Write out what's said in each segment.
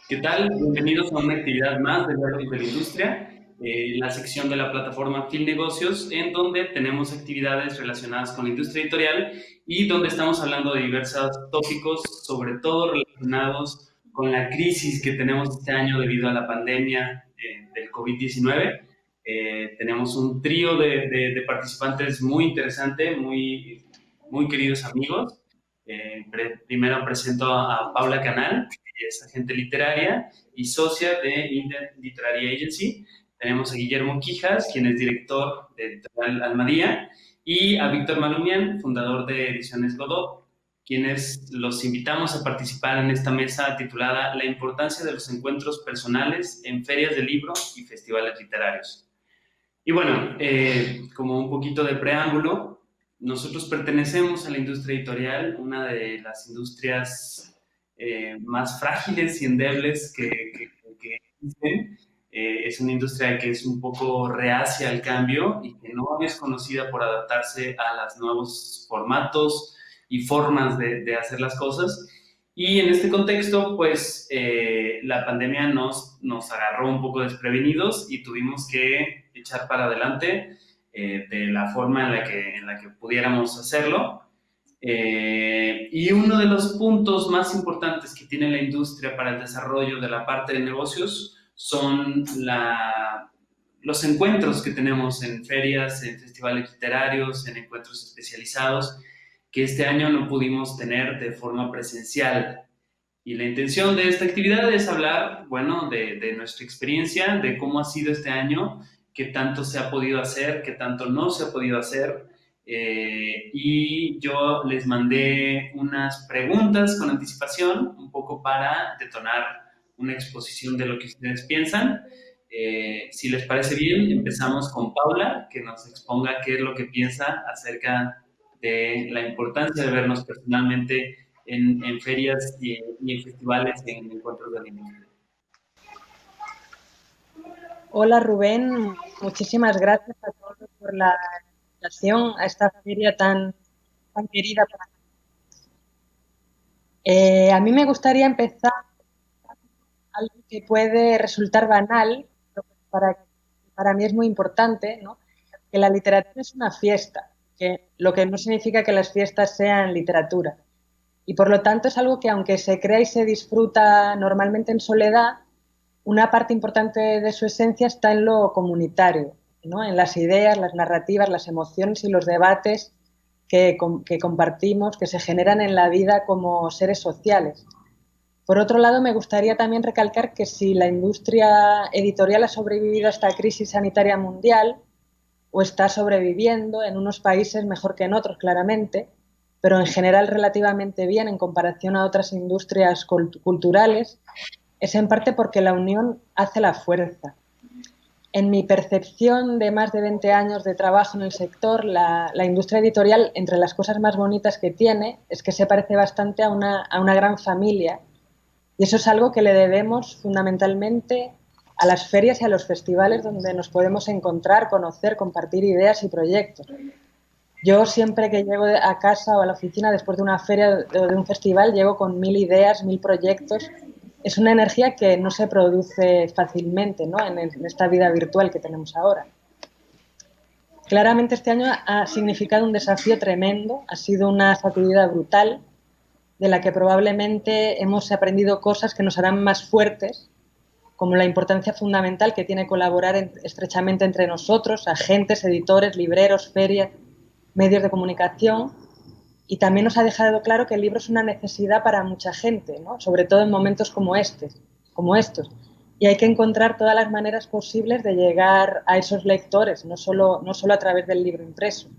¿Qué tal? Bienvenidos a una actividad más de Diálogos de la Industria, la sección de la plataforma Fil Negocios, en donde tenemos actividades relacionadas con la industria editorial y donde estamos hablando de diversos tópicos, sobre todo relacionados con la crisis que tenemos este año debido a la pandemia del COVID-19. Tenemos un trío de participantes muy interesante, muy queridos amigos. Primero presento a Paula Canal, que es agente literaria y socia de Indent Literary Agency. Tenemos a Guillermo Quijas, quien es director de Editorial Almadía, y a Víctor Malumian, fundador de Ediciones Godot, quienes los invitamos a participar en esta mesa titulada La importancia de los encuentros personales en ferias de libro y festivales literarios. Y bueno, como un poquito de preámbulo, nosotros pertenecemos a la industria editorial, una de las industrias más frágiles y endebles que existen. Es una industria que es un poco reacia al cambio y que no es conocida por adaptarse a los nuevos formatos y formas de hacer las cosas. Y en este contexto, pues la pandemia nos agarró un poco desprevenidos y tuvimos que echar para adelante de la forma en la que pudiéramos hacerlo. Y uno de los puntos más importantes que tiene la industria para el desarrollo de la parte de negocios son los encuentros que tenemos en ferias, en festivales literarios, en encuentros especializados, que este año no pudimos tener de forma presencial. Y la intención de esta actividad es hablar, bueno, de nuestra experiencia, de cómo ha sido este año, qué tanto se ha podido hacer, qué tanto no se ha podido hacer. Y yo les mandé unas preguntas con anticipación, un poco para detonar una exposición de lo que ustedes piensan. Si les parece bien, empezamos con Paula, que nos exponga qué es lo que piensa acerca de la importancia de vernos personalmente en ferias y en festivales y en encuentros de la industria. Hola Rubén, muchísimas gracias a todos por la invitación a esta feria tan querida para mí. A mí me gustaría empezar algo que puede resultar banal, pero para mí es muy importante, ¿no? Que la literatura es una fiesta, lo que no significa que las fiestas sean literatura. Y por lo tanto es algo que, aunque se crea y se disfruta normalmente en soledad, una parte importante de su esencia está en lo comunitario, ¿no? En las ideas, las narrativas, las emociones y los debates que compartimos, que se generan en la vida como seres sociales. Por otro lado, me gustaría también recalcar que si la industria editorial ha sobrevivido a esta crisis sanitaria mundial, o está sobreviviendo en unos países mejor que en otros, claramente, pero en general relativamente bien en comparación a otras industrias culturales, es en parte porque la unión hace la fuerza. En mi percepción de más de 20 años de trabajo en el sector, la industria editorial, entre las cosas más bonitas que tiene, es que se parece bastante a una gran familia. Y eso es algo que le debemos fundamentalmente a las ferias y a los festivales donde nos podemos encontrar, conocer, compartir ideas y proyectos. Yo siempre que llego a casa o a la oficina después de una feria o de un festival, llego con 1000 ideas, 1000 proyectos. Es una energía que no se produce fácilmente, ¿no? en esta vida virtual que tenemos ahora. Claramente este año ha significado un desafío tremendo, ha sido una sacudida brutal, de la que probablemente hemos aprendido cosas que nos harán más fuertes, como la importancia fundamental que tiene colaborar estrechamente entre nosotros, agentes, editores, libreros, ferias, medios de comunicación, y también nos ha dejado claro que el libro es una necesidad para mucha gente, ¿no? Sobre todo en momentos como estos. Y hay que encontrar todas las maneras posibles de llegar a esos lectores, no solo a través del libro impreso.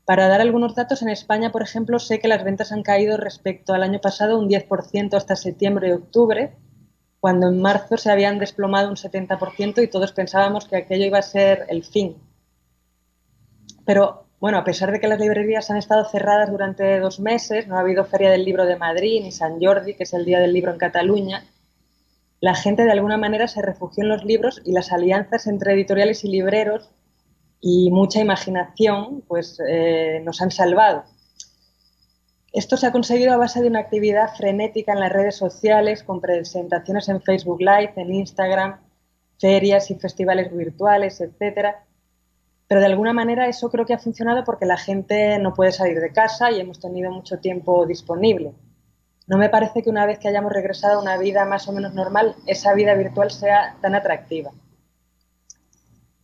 Para dar algunos datos, en España, por ejemplo, sé que las ventas han caído respecto al año pasado un 10% hasta septiembre y octubre, cuando en marzo se habían desplomado un 70% y todos pensábamos que aquello iba a ser el fin. Pero, bueno, a pesar de que las librerías han estado cerradas durante 2 meses, no ha habido Feria del Libro de Madrid ni San Jordi, que es el Día del Libro en Cataluña, la gente de alguna manera se refugió en los libros y las alianzas entre editoriales y libreros y mucha imaginación pues nos han salvado. Esto se ha conseguido a base de una actividad frenética en las redes sociales, con presentaciones en Facebook Live, en Instagram, ferias y festivales virtuales, etcétera. Pero de alguna manera eso creo que ha funcionado porque la gente no puede salir de casa y hemos tenido mucho tiempo disponible. No me parece que una vez que hayamos regresado a una vida más o menos normal, esa vida virtual sea tan atractiva.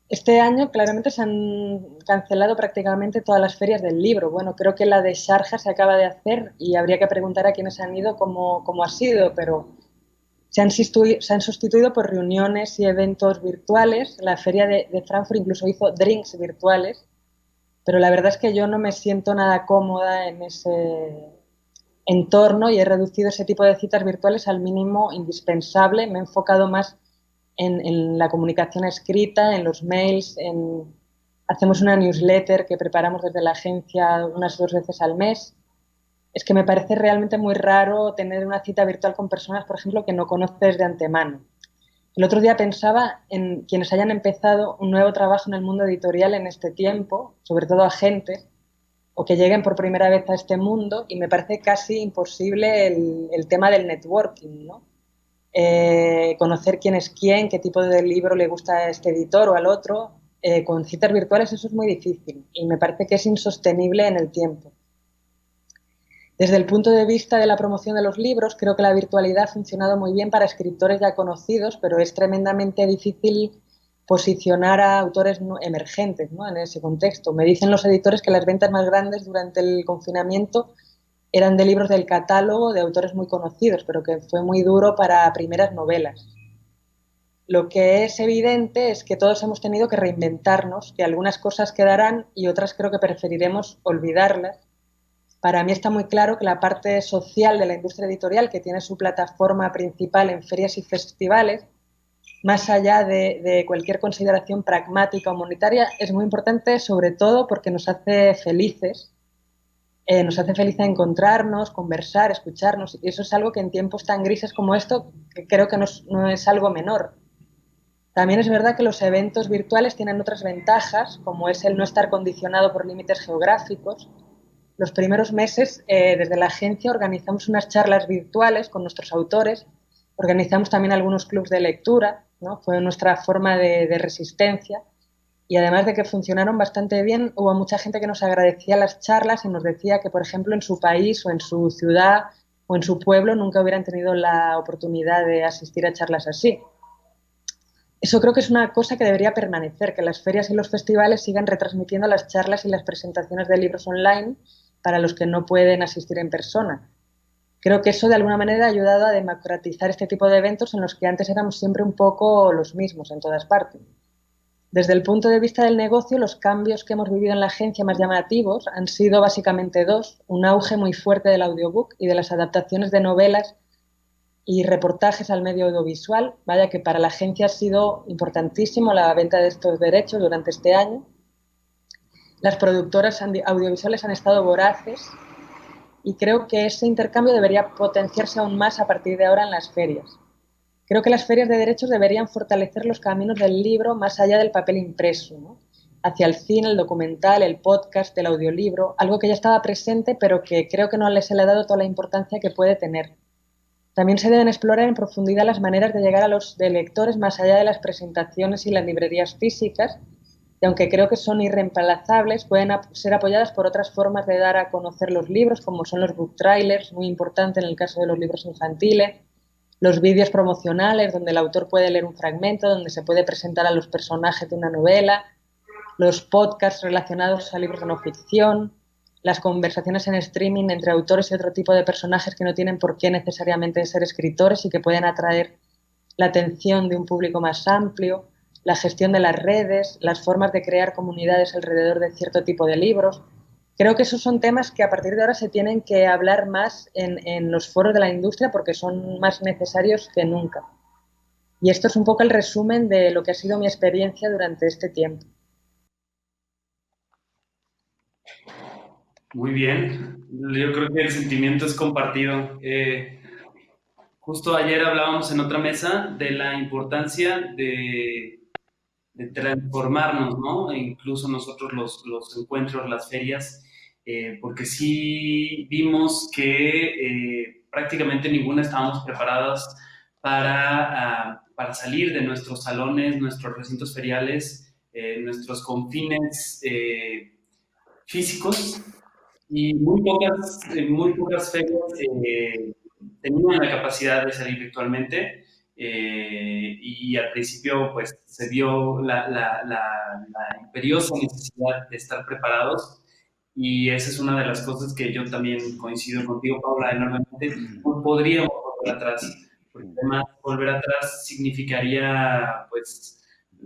Este año claramente se han cancelado prácticamente todas las ferias del libro. Bueno, creo que la de Sharjah se acaba de hacer y habría que preguntar a quienes han ido cómo ha sido, pero se han sustituido por reuniones y eventos virtuales. La feria de Frankfurt incluso hizo drinks virtuales, pero la verdad es que yo no me siento nada cómoda en ese entorno y he reducido ese tipo de citas virtuales al mínimo indispensable. Me he enfocado más en la comunicación escrita, en los mails, hacemos una newsletter que preparamos desde la agencia unas 2 veces al mes. Es que me parece realmente muy raro tener una cita virtual con personas, por ejemplo, que no conoces de antemano. El otro día pensaba en quienes hayan empezado un nuevo trabajo en el mundo editorial en este tiempo, sobre todo agentes, o que lleguen por primera vez a este mundo, y me parece casi imposible el tema del networking, ¿no? Conocer quién es quién, qué tipo de libro le gusta a este editor o al otro. Con citas virtuales eso es muy difícil y me parece que es insostenible en el tiempo. Desde el punto de vista de la promoción de los libros, creo que la virtualidad ha funcionado muy bien para escritores ya conocidos, pero es tremendamente difícil posicionar a autores emergentes, ¿no? En ese contexto. Me dicen los editores que las ventas más grandes durante el confinamiento eran de libros del catálogo de autores muy conocidos, pero que fue muy duro para primeras novelas. Lo que es evidente es que todos hemos tenido que reinventarnos, que algunas cosas quedarán y otras creo que preferiremos olvidarlas. Para mí está muy claro que la parte social de la industria editorial, que tiene su plataforma principal en ferias y festivales, más allá de cualquier consideración pragmática o monetaria, es muy importante, sobre todo porque nos hace feliz encontrarnos, conversar, escucharnos, y eso es algo que en tiempos tan grises como esto, que creo que no es algo menor. También es verdad que los eventos virtuales tienen otras ventajas, como es el no estar condicionado por límites geográficos. Los primeros meses, desde la agencia, organizamos unas charlas virtuales con nuestros autores, organizamos también algunos clubs de lectura, ¿no? Fue nuestra forma de resistencia. Y además de que funcionaron bastante bien, hubo mucha gente que nos agradecía las charlas y nos decía que, por ejemplo, en su país o en su ciudad o en su pueblo nunca hubieran tenido la oportunidad de asistir a charlas así. Eso creo que es una cosa que debería permanecer, que las ferias y los festivales sigan retransmitiendo las charlas y las presentaciones de libros online para los que no pueden asistir en persona. Creo que eso de alguna manera ha ayudado a democratizar este tipo de eventos en los que antes éramos siempre un poco los mismos en todas partes. Desde el punto de vista del negocio, los cambios que hemos vivido en la agencia más llamativos han sido básicamente dos: un auge muy fuerte del audiobook y de las adaptaciones de novelas y reportajes al medio audiovisual. Vaya que para la agencia ha sido importantísimo la venta de estos derechos durante este año. Las productoras audiovisuales han estado voraces y creo que ese intercambio debería potenciarse aún más a partir de ahora en las ferias. Creo que las ferias de derechos deberían fortalecer los caminos del libro más allá del papel impreso, ¿no? Hacia el cine, el documental, el podcast, el audiolibro, algo que ya estaba presente pero que creo que no se le ha dado toda la importancia que puede tener. También se deben explorar en profundidad las maneras de llegar a los lectores más allá de las presentaciones y las librerías físicas, y aunque creo que son irreemplazables, pueden ser apoyadas por otras formas de dar a conocer los libros, como son los book trailers, muy importante en el caso de los libros infantiles, los vídeos promocionales, donde el autor puede leer un fragmento, donde se puede presentar a los personajes de una novela, los podcasts relacionados a libros de no ficción, las conversaciones en streaming entre autores y otro tipo de personajes que no tienen por qué necesariamente ser escritores y que pueden atraer la atención de un público más amplio, la gestión de las redes, las formas de crear comunidades alrededor de cierto tipo de libros. Creo que esos son temas que a partir de ahora se tienen que hablar más en los foros de la industria porque son más necesarios que nunca. Y esto es un poco el resumen de lo que ha sido mi experiencia durante este tiempo. Muy bien, yo creo que el sentimiento es compartido. Justo ayer hablábamos en otra mesa de la importancia de transformarnos, ¿no? E incluso nosotros los encuentros, las ferias, porque sí vimos que prácticamente ninguna estábamos preparadas para salir de nuestros salones, nuestros recintos feriales, nuestros confines físicos, y muy pocas ferias tenían la capacidad de salir virtualmente, y al principio pues se vio la imperiosa necesidad de estar preparados, y esa es una de las cosas que yo también coincido contigo, Paula, enormemente. No podríamos volver atrás, porque además volver atrás significaría pues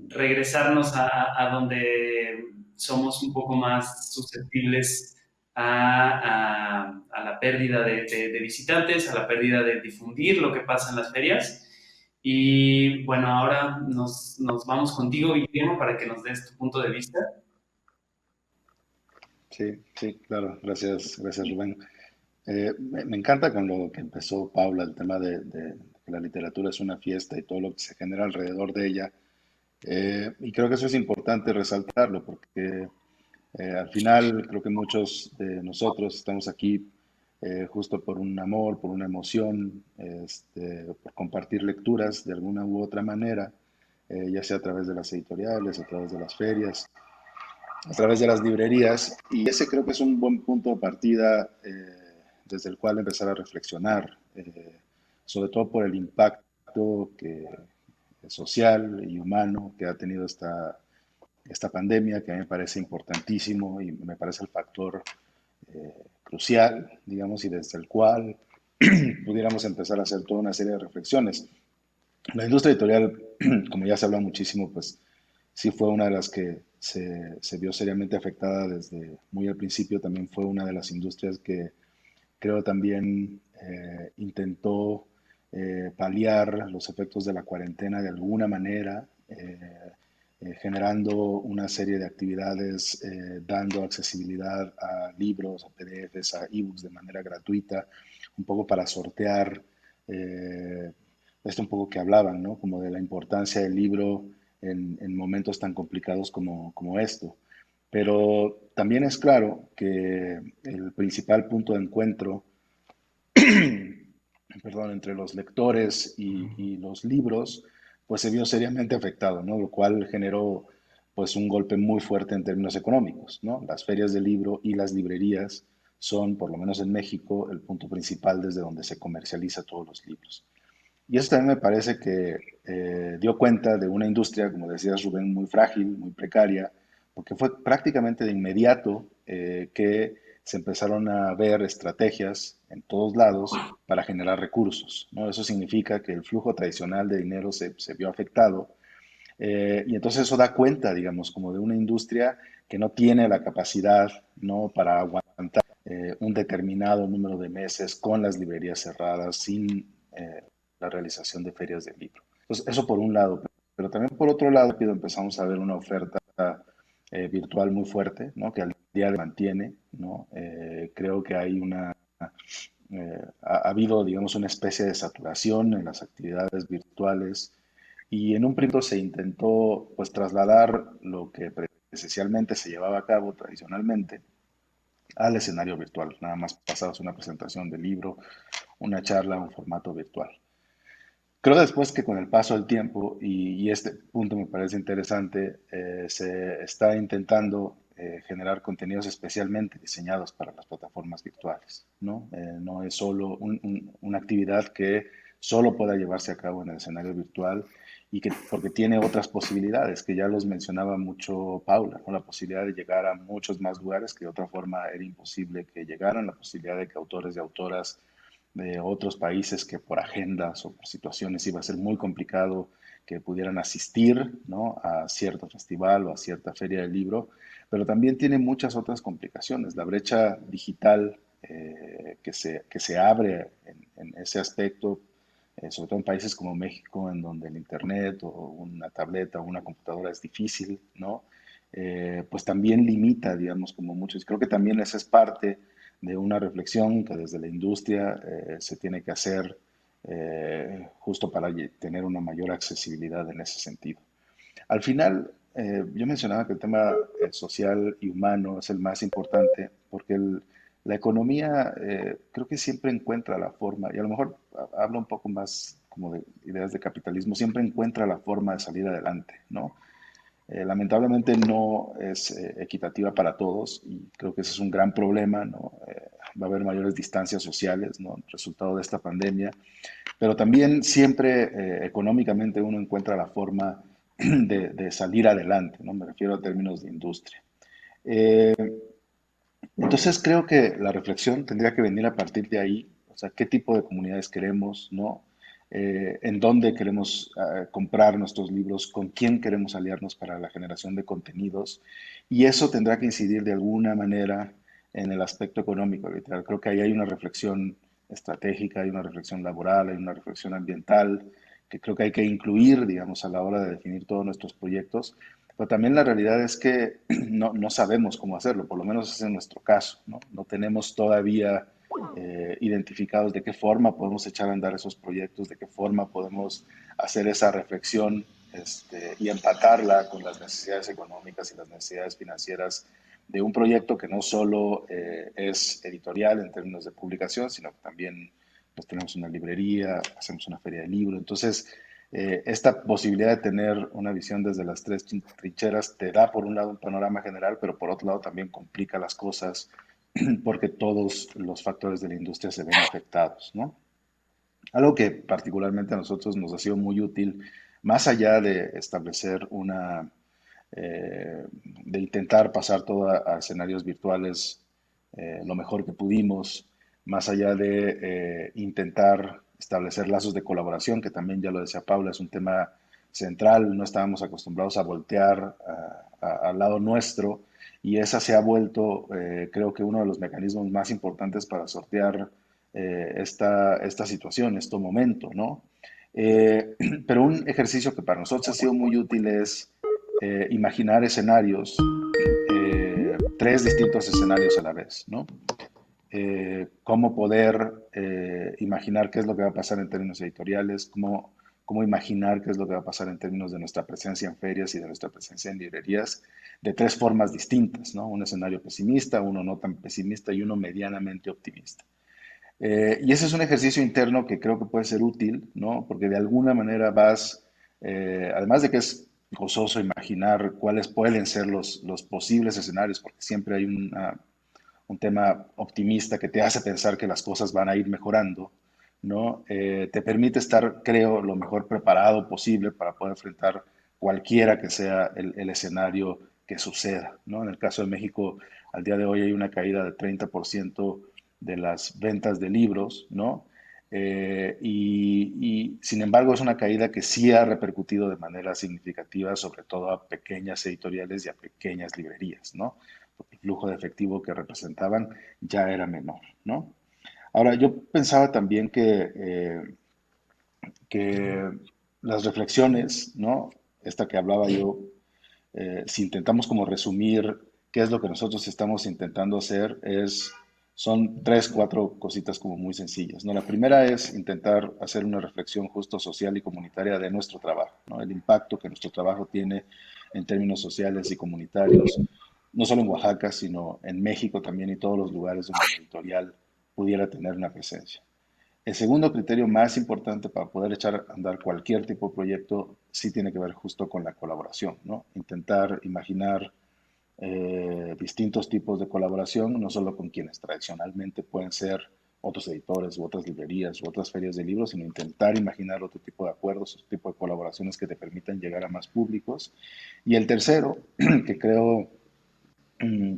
regresarnos a donde somos un poco más susceptibles a la pérdida de visitantes, a la pérdida de difundir lo que pasa en las ferias. Y bueno, ahora nos vamos contigo, Guillermo, para que nos des tu punto de vista. Sí, sí, claro, gracias, gracias Rubén. Me encanta con lo que empezó Paula, el tema de que la literatura es una fiesta y todo lo que se genera alrededor de ella. Y creo que eso es importante resaltarlo porque al final creo que muchos de nosotros estamos aquí justo por un amor, por una emoción, por compartir lecturas de alguna u otra manera, ya sea a través de las editoriales, a través de las ferias, a través de las librerías. Y ese creo que es un buen punto de partida desde el cual empezar a reflexionar, sobre todo por el impacto social y humano que ha tenido esta pandemia, que a mí me parece importantísimo y me parece el factor crucial, digamos, y desde el cual pudiéramos empezar a hacer toda una serie de reflexiones. La industria editorial, como ya se habla muchísimo, pues sí fue una de las que se vio seriamente afectada desde muy al principio. También fue una de las industrias que creo también intentó paliar los efectos de la cuarentena de alguna manera, generando una serie de actividades, dando accesibilidad a libros, a PDFs, a ebooks de manera gratuita, un poco para sortear esto un poco que hablaban, ¿no? Como de la importancia del libro en momentos tan complicados como esto. Pero también es claro que el principal punto de encuentro, perdón, entre los lectores y los libros, pues se vio seriamente afectado, ¿no? Lo cual generó pues un golpe muy fuerte en términos económicos, ¿no? Las ferias de libro y las librerías son, por lo menos en México, el punto principal desde donde se comercializa todos los libros. Y eso también me parece que dio cuenta de una industria, como decías Rubén, muy frágil, muy precaria, porque fue prácticamente de inmediato que se empezaron a ver estrategias en todos lados para generar recursos, ¿no? Eso significa que el flujo tradicional de dinero se vio afectado, y entonces eso da cuenta, digamos, como de una industria que no tiene la capacidad, ¿no? Para aguantar un determinado número de meses con las librerías cerradas, sin la realización de ferias del libro. Entonces, eso por un lado, pero también por otro lado, empezamos a ver una oferta virtual muy fuerte, ¿no? Que al día de hoy mantiene, ¿no? Creo que hay ha habido, digamos, una especie de saturación en las actividades virtuales y en un principio se intentó, pues, trasladar lo que presencialmente se llevaba a cabo tradicionalmente al escenario virtual. Nada más pasabas una presentación del libro, una charla, un formato virtual. Creo después que con el paso del tiempo, y este punto me parece interesante, se está intentando generar contenidos especialmente diseñados para las plataformas virtuales, ¿no? No es solo una actividad que solo pueda llevarse a cabo en el escenario virtual y que porque tiene otras posibilidades, que ya los mencionaba mucho Paula, ¿no? La posibilidad de llegar a muchos más lugares que de otra forma era imposible que llegaran, la posibilidad de que autores y autoras de otros países que por agendas o por situaciones iba a ser muy complicado que pudieran asistir, ¿no? A cierto festival o a cierta feria del libro, pero también tiene muchas otras complicaciones. La brecha digital que se abre en ese aspecto, sobre todo en países como México, en donde el Internet o una tableta o una computadora es difícil, ¿no? Pues también limita, digamos, como muchos. Creo que también esa es parte de una reflexión que desde la industria se tiene que hacer justo para tener una mayor accesibilidad en ese sentido. Al final, yo mencionaba que el tema social y humano es el más importante porque la economía creo que siempre encuentra la forma, y a lo mejor hablo un poco más como de ideas de capitalismo, siempre encuentra la forma de salir adelante, ¿no? Lamentablemente no es equitativa para todos y creo que ese es un gran problema, ¿no? Va a haber mayores distancias sociales, ¿no? Resultado de esta pandemia, pero también siempre económicamente uno encuentra la forma de salir adelante, ¿no? Me refiero a términos de industria. Eh, entonces creo que la reflexión tendría que venir a partir de ahí, o sea, qué tipo de comunidades queremos, ¿no? En dónde queremos comprar nuestros libros, con quién queremos aliarnos para la generación de contenidos, y eso tendrá que incidir de alguna manera en el aspecto económico, literal. Creo que ahí hay una reflexión estratégica, hay una reflexión laboral, hay una reflexión ambiental, que creo que hay que incluir, digamos, a la hora de definir todos nuestros proyectos, pero también la realidad es que no sabemos cómo hacerlo, por lo menos es en nuestro caso, ¿no? No tenemos todavía identificados de qué forma podemos echar a andar esos proyectos, de qué forma podemos hacer esa reflexión y empatarla con las necesidades económicas y las necesidades financieras de un proyecto que no solo es editorial en términos de publicación, sino que también pues, tenemos una librería, hacemos una feria de libro. Entonces, esta posibilidad de tener una visión desde las tres trincheras te da por un lado un panorama general, pero por otro lado también complica las cosas porque todos los factores de la industria se ven afectados, ¿no? Algo que particularmente a nosotros nos ha sido muy útil, más allá de establecer de intentar pasar todo a escenarios virtuales lo mejor que pudimos, más allá de intentar establecer lazos de colaboración, que también ya lo decía Paula, es un tema central, no estábamos acostumbrados a voltear al lado nuestro y esa se ha vuelto, creo que uno de los mecanismos más importantes para sortear esta situación, este momento, ¿no? Pero un ejercicio que para nosotros ha sido muy útil es imaginar escenarios, tres distintos escenarios a la vez, ¿no? Cómo poder imaginar qué es lo que va a pasar en términos editoriales, cómo imaginar qué es lo que va a pasar en términos de nuestra presencia en ferias y de nuestra presencia en librerías, de tres formas distintas, ¿no? Un escenario pesimista, uno no tan pesimista y uno medianamente optimista. Y ese es un ejercicio interno que creo que puede ser útil, ¿no? Porque de alguna manera vas, además de que es gozoso imaginar cuáles pueden ser los posibles escenarios, porque siempre hay un tema optimista que te hace pensar que las cosas van a ir mejorando, ¿no? Te permite estar, creo, lo mejor preparado posible para poder enfrentar cualquiera que sea el escenario que suceda, ¿no? En el caso de México, al día de hoy hay una caída del 30% de las ventas de libros, ¿no? Sin embargo es una caída que sí ha repercutido de manera significativa, sobre todo a pequeñas editoriales y a pequeñas librerías, ¿no? Porque el flujo de efectivo que representaban ya era menor, ¿no? Ahora, yo pensaba también que las reflexiones, ¿no? Esta que hablaba yo, si intentamos como resumir qué es lo que nosotros estamos intentando hacer, son tres, cuatro cositas como muy sencillas, ¿no? La primera es intentar hacer una reflexión justo social y comunitaria de nuestro trabajo, ¿no? El impacto que nuestro trabajo tiene en términos sociales y comunitarios, no solo en Oaxaca, sino en México también y todos los lugares donde la editorial pudiera tener una presencia. El segundo criterio más importante para poder echar a andar cualquier tipo de proyecto sí tiene que ver justo con la colaboración, ¿no? Intentar imaginar distintos tipos de colaboración, no solo con quienes tradicionalmente pueden ser otros editores u otras librerías u otras ferias de libros, sino intentar imaginar otro tipo de acuerdos, otro tipo de colaboraciones que te permitan llegar a más públicos. Y el tercero, que creo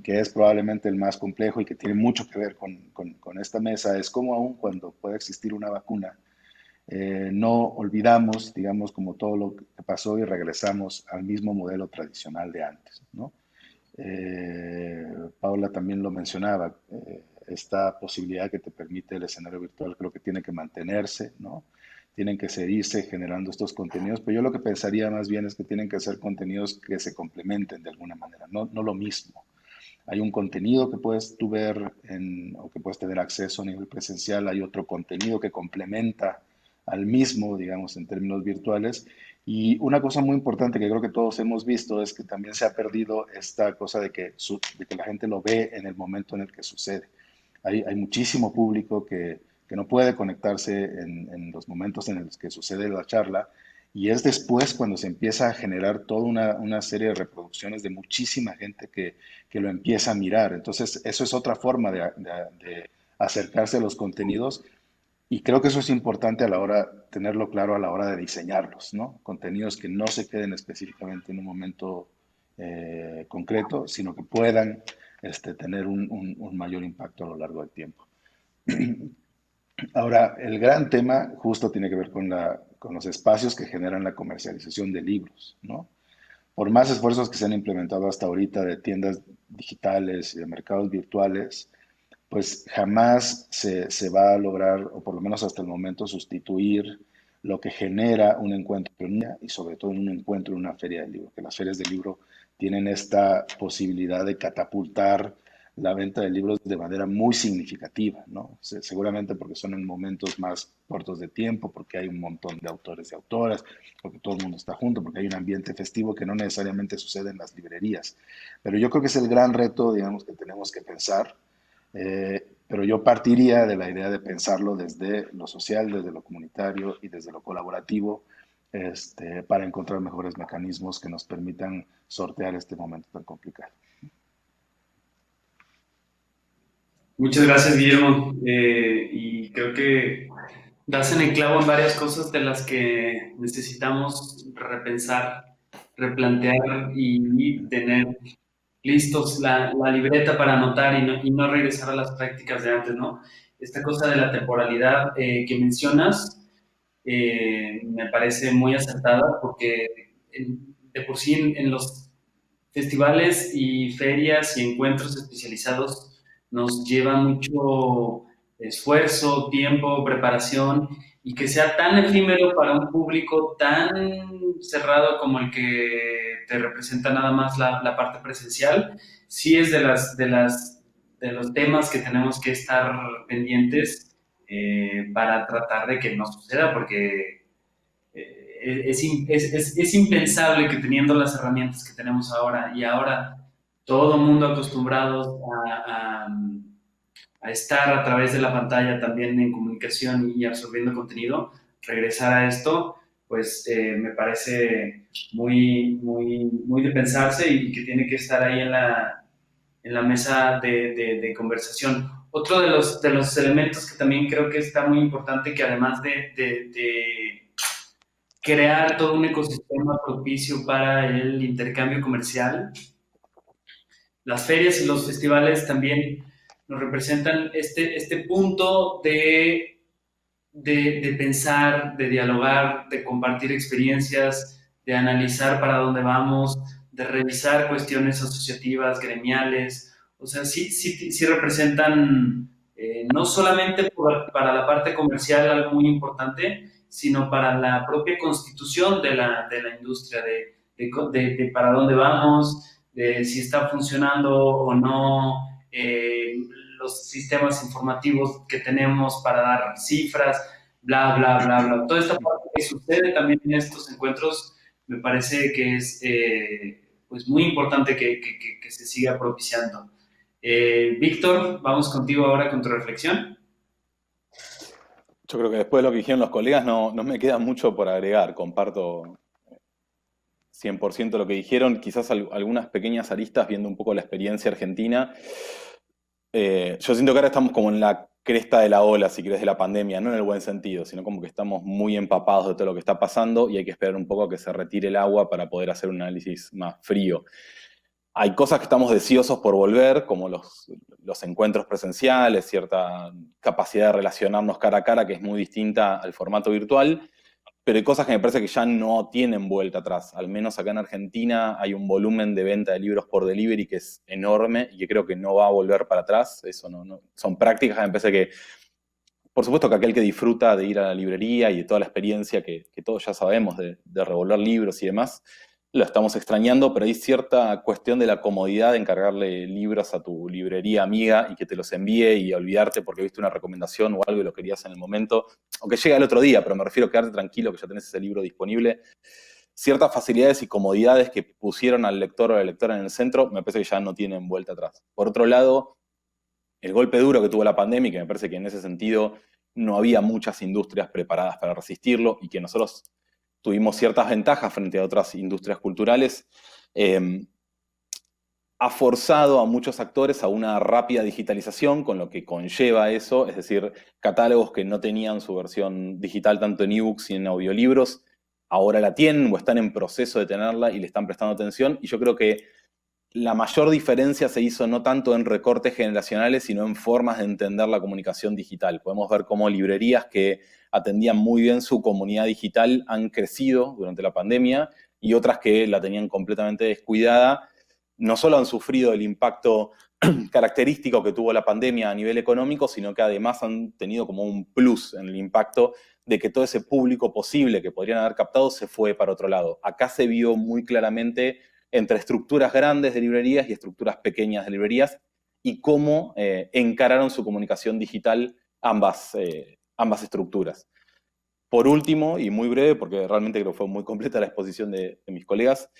que es probablemente el más complejo y que tiene mucho que ver con esta mesa, es cómo aún cuando pueda existir una vacuna, no olvidamos, digamos, como todo lo que pasó y regresamos al mismo modelo tradicional de antes, ¿no? Paula también lo mencionaba, esta posibilidad que te permite el escenario virtual creo que tiene que mantenerse, ¿no? Tienen que seguirse generando estos contenidos, pero yo lo que pensaría más bien es que tienen que ser contenidos que se complementen de alguna manera, no lo mismo. Hay un contenido que puedes tú ver o que puedes tener acceso a nivel presencial, hay otro contenido que complementa al mismo, digamos, en términos virtuales. Y una cosa muy importante que creo que todos hemos visto es que también se ha perdido esta cosa de que la gente lo ve en el momento en el que sucede. Hay muchísimo público que no puede conectarse en los momentos en los que sucede la charla, y es después cuando se empieza a generar toda una serie de reproducciones de muchísima gente que lo empieza a mirar. Entonces, eso es otra forma de acercarse a los contenidos, y creo que eso es importante a la hora, tenerlo claro a la hora de diseñarlos, ¿no? Contenidos que no se queden específicamente en un momento concreto, sino que puedan tener un mayor impacto a lo largo del tiempo. Ahora, el gran tema justo tiene que ver con los espacios que generan la comercialización de libros, ¿no? Por más esfuerzos que se han implementado hasta ahorita de tiendas digitales y de mercados virtuales, pues jamás se va a lograr, o por lo menos hasta el momento, sustituir lo que genera un encuentro en línea y sobre todo un encuentro en una feria del libro, que las ferias del libro tienen esta posibilidad de catapultar la venta de libros de manera muy significativa, ¿no? Seguramente porque son en momentos más cortos de tiempo, porque hay un montón de autores y autoras, porque todo el mundo está junto, porque hay un ambiente festivo que no necesariamente sucede en las librerías. Pero yo creo que es el gran reto, digamos, que tenemos que pensar, pero yo partiría de la idea de pensarlo desde lo social, desde lo comunitario y desde lo colaborativo, para encontrar mejores mecanismos que nos permitan sortear este momento tan complicado. Muchas gracias, Guillermo. Y creo que das en el clavo en varias cosas de las que necesitamos repensar, replantear y tener listos la libreta para anotar y no regresar a las prácticas de antes, ¿no? Esta cosa de la temporalidad que mencionas me parece muy acertada porque de por sí en los festivales y ferias y encuentros especializados nos lleva mucho esfuerzo, tiempo, preparación, y que sea tan efímero para un público tan cerrado como el que te representa nada más la parte presencial, sí es de los temas que tenemos que estar pendientes para tratar de que no suceda, porque es impensable que teniendo las herramientas que tenemos ahora y ahora todo mundo acostumbrados a estar a través de la pantalla también en comunicación y absorbiendo contenido, regresar a esto, pues me parece muy de pensarse y que tiene que estar ahí en la mesa de conversación. Otro de los elementos que también creo que está muy importante, que además de crear todo un ecosistema propicio para el intercambio comercial, las ferias y los festivales también nos representan este punto de pensar, de dialogar, de compartir experiencias, de analizar para dónde vamos, de revisar cuestiones asociativas, gremiales. O sea, sí representan no solamente para la parte comercial algo muy importante, sino para la propia constitución de la industria, de para dónde vamos, de si está funcionando o no, los sistemas informativos que tenemos para dar cifras, bla, bla, bla, bla. Toda esta parte que sucede también en estos encuentros me parece que es pues muy importante que se siga propiciando. Víctor, vamos contigo ahora con tu reflexión. Yo creo que después de lo que dijeron los colegas no me queda mucho por agregar. Comparto 100% lo que dijeron, quizás algunas pequeñas aristas viendo un poco la experiencia argentina. Yo siento que ahora estamos como en la cresta de la ola, si querés, de la pandemia, no en el buen sentido, sino como que estamos muy empapados de todo lo que está pasando y hay que esperar un poco a que se retire el agua para poder hacer un análisis más frío. Hay cosas que estamos deseosos por volver, como los encuentros presenciales, cierta capacidad de relacionarnos cara a cara que es muy distinta al formato virtual, pero hay cosas que me parece que ya no tienen vuelta atrás. Al menos acá en Argentina hay un volumen de venta de libros por delivery que es enorme y que creo que no va a volver para atrás. Eso son prácticas que me parece que, por supuesto que aquel que disfruta de ir a la librería y de toda la experiencia que todos ya sabemos de revolver libros y demás, lo estamos extrañando, pero hay cierta cuestión de la comodidad de encargarle libros a tu librería amiga y que te los envíe y olvidarte porque viste una recomendación o algo y lo querías en el momento, o que llegue al otro día, pero me refiero a quedarte tranquilo que ya tenés ese libro disponible. Ciertas facilidades y comodidades que pusieron al lector o a la lectora en el centro, me parece que ya no tienen vuelta atrás. Por otro lado, el golpe duro que tuvo la pandemia, que me parece que en ese sentido no había muchas industrias preparadas para resistirlo y que nosotros tuvimos ciertas ventajas frente a otras industrias culturales, ha forzado a muchos actores a una rápida digitalización, con lo que conlleva eso, es decir, catálogos que no tenían su versión digital tanto en ebooks y en audiolibros, ahora la tienen o están en proceso de tenerla y le están prestando atención, y yo creo que la mayor diferencia se hizo no tanto en recortes generacionales, sino en formas de entender la comunicación digital. Podemos ver cómo librerías que atendían muy bien su comunidad digital han crecido durante la pandemia y otras que la tenían completamente descuidada. No solo han sufrido el impacto característico que tuvo la pandemia a nivel económico, sino que además han tenido como un plus en el impacto de que todo ese público posible que podrían haber captado se fue para otro lado. Acá se vio muy claramente entre estructuras grandes de librerías y estructuras pequeñas de librerías y cómo encararon su comunicación digital ambas estructuras. Por último, y muy breve, porque realmente creo que fue muy completa la exposición de mis colegas,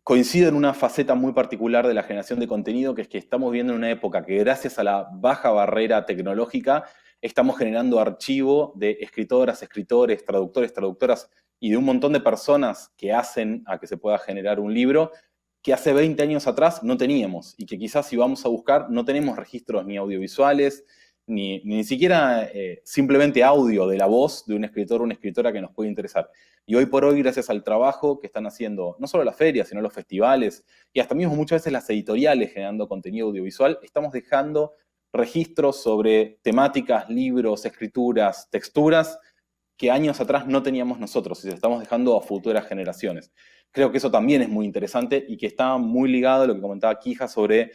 coincido en una faceta muy particular de la generación de contenido, que es que estamos viendo en una época que gracias a la baja barrera tecnológica estamos generando archivo de escritoras, escritores, traductores, traductoras y de un montón de personas que hacen a que se pueda generar un libro que hace 20 años atrás no teníamos y que quizás si vamos a buscar no tenemos registros ni audiovisuales, ni siquiera simplemente audio de la voz de un escritor o una escritora que nos puede interesar. Y hoy por hoy, gracias al trabajo que están haciendo, no solo las ferias, sino los festivales, y hasta mismo muchas veces las editoriales generando contenido audiovisual, estamos dejando registros sobre temáticas, libros, escrituras, texturas, que años atrás no teníamos nosotros y se estamos dejando a futuras generaciones. Creo que eso también es muy interesante y que está muy ligado a lo que comentaba Quija sobre